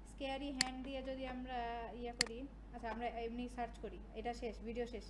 স্কেয়ারি হ্যান্ড দিয়ে যদি আমরা ইয়া করি, আচ্ছা আমরা এমনি সার্চ করি, এটা শেষ, ভিডিও শেষ।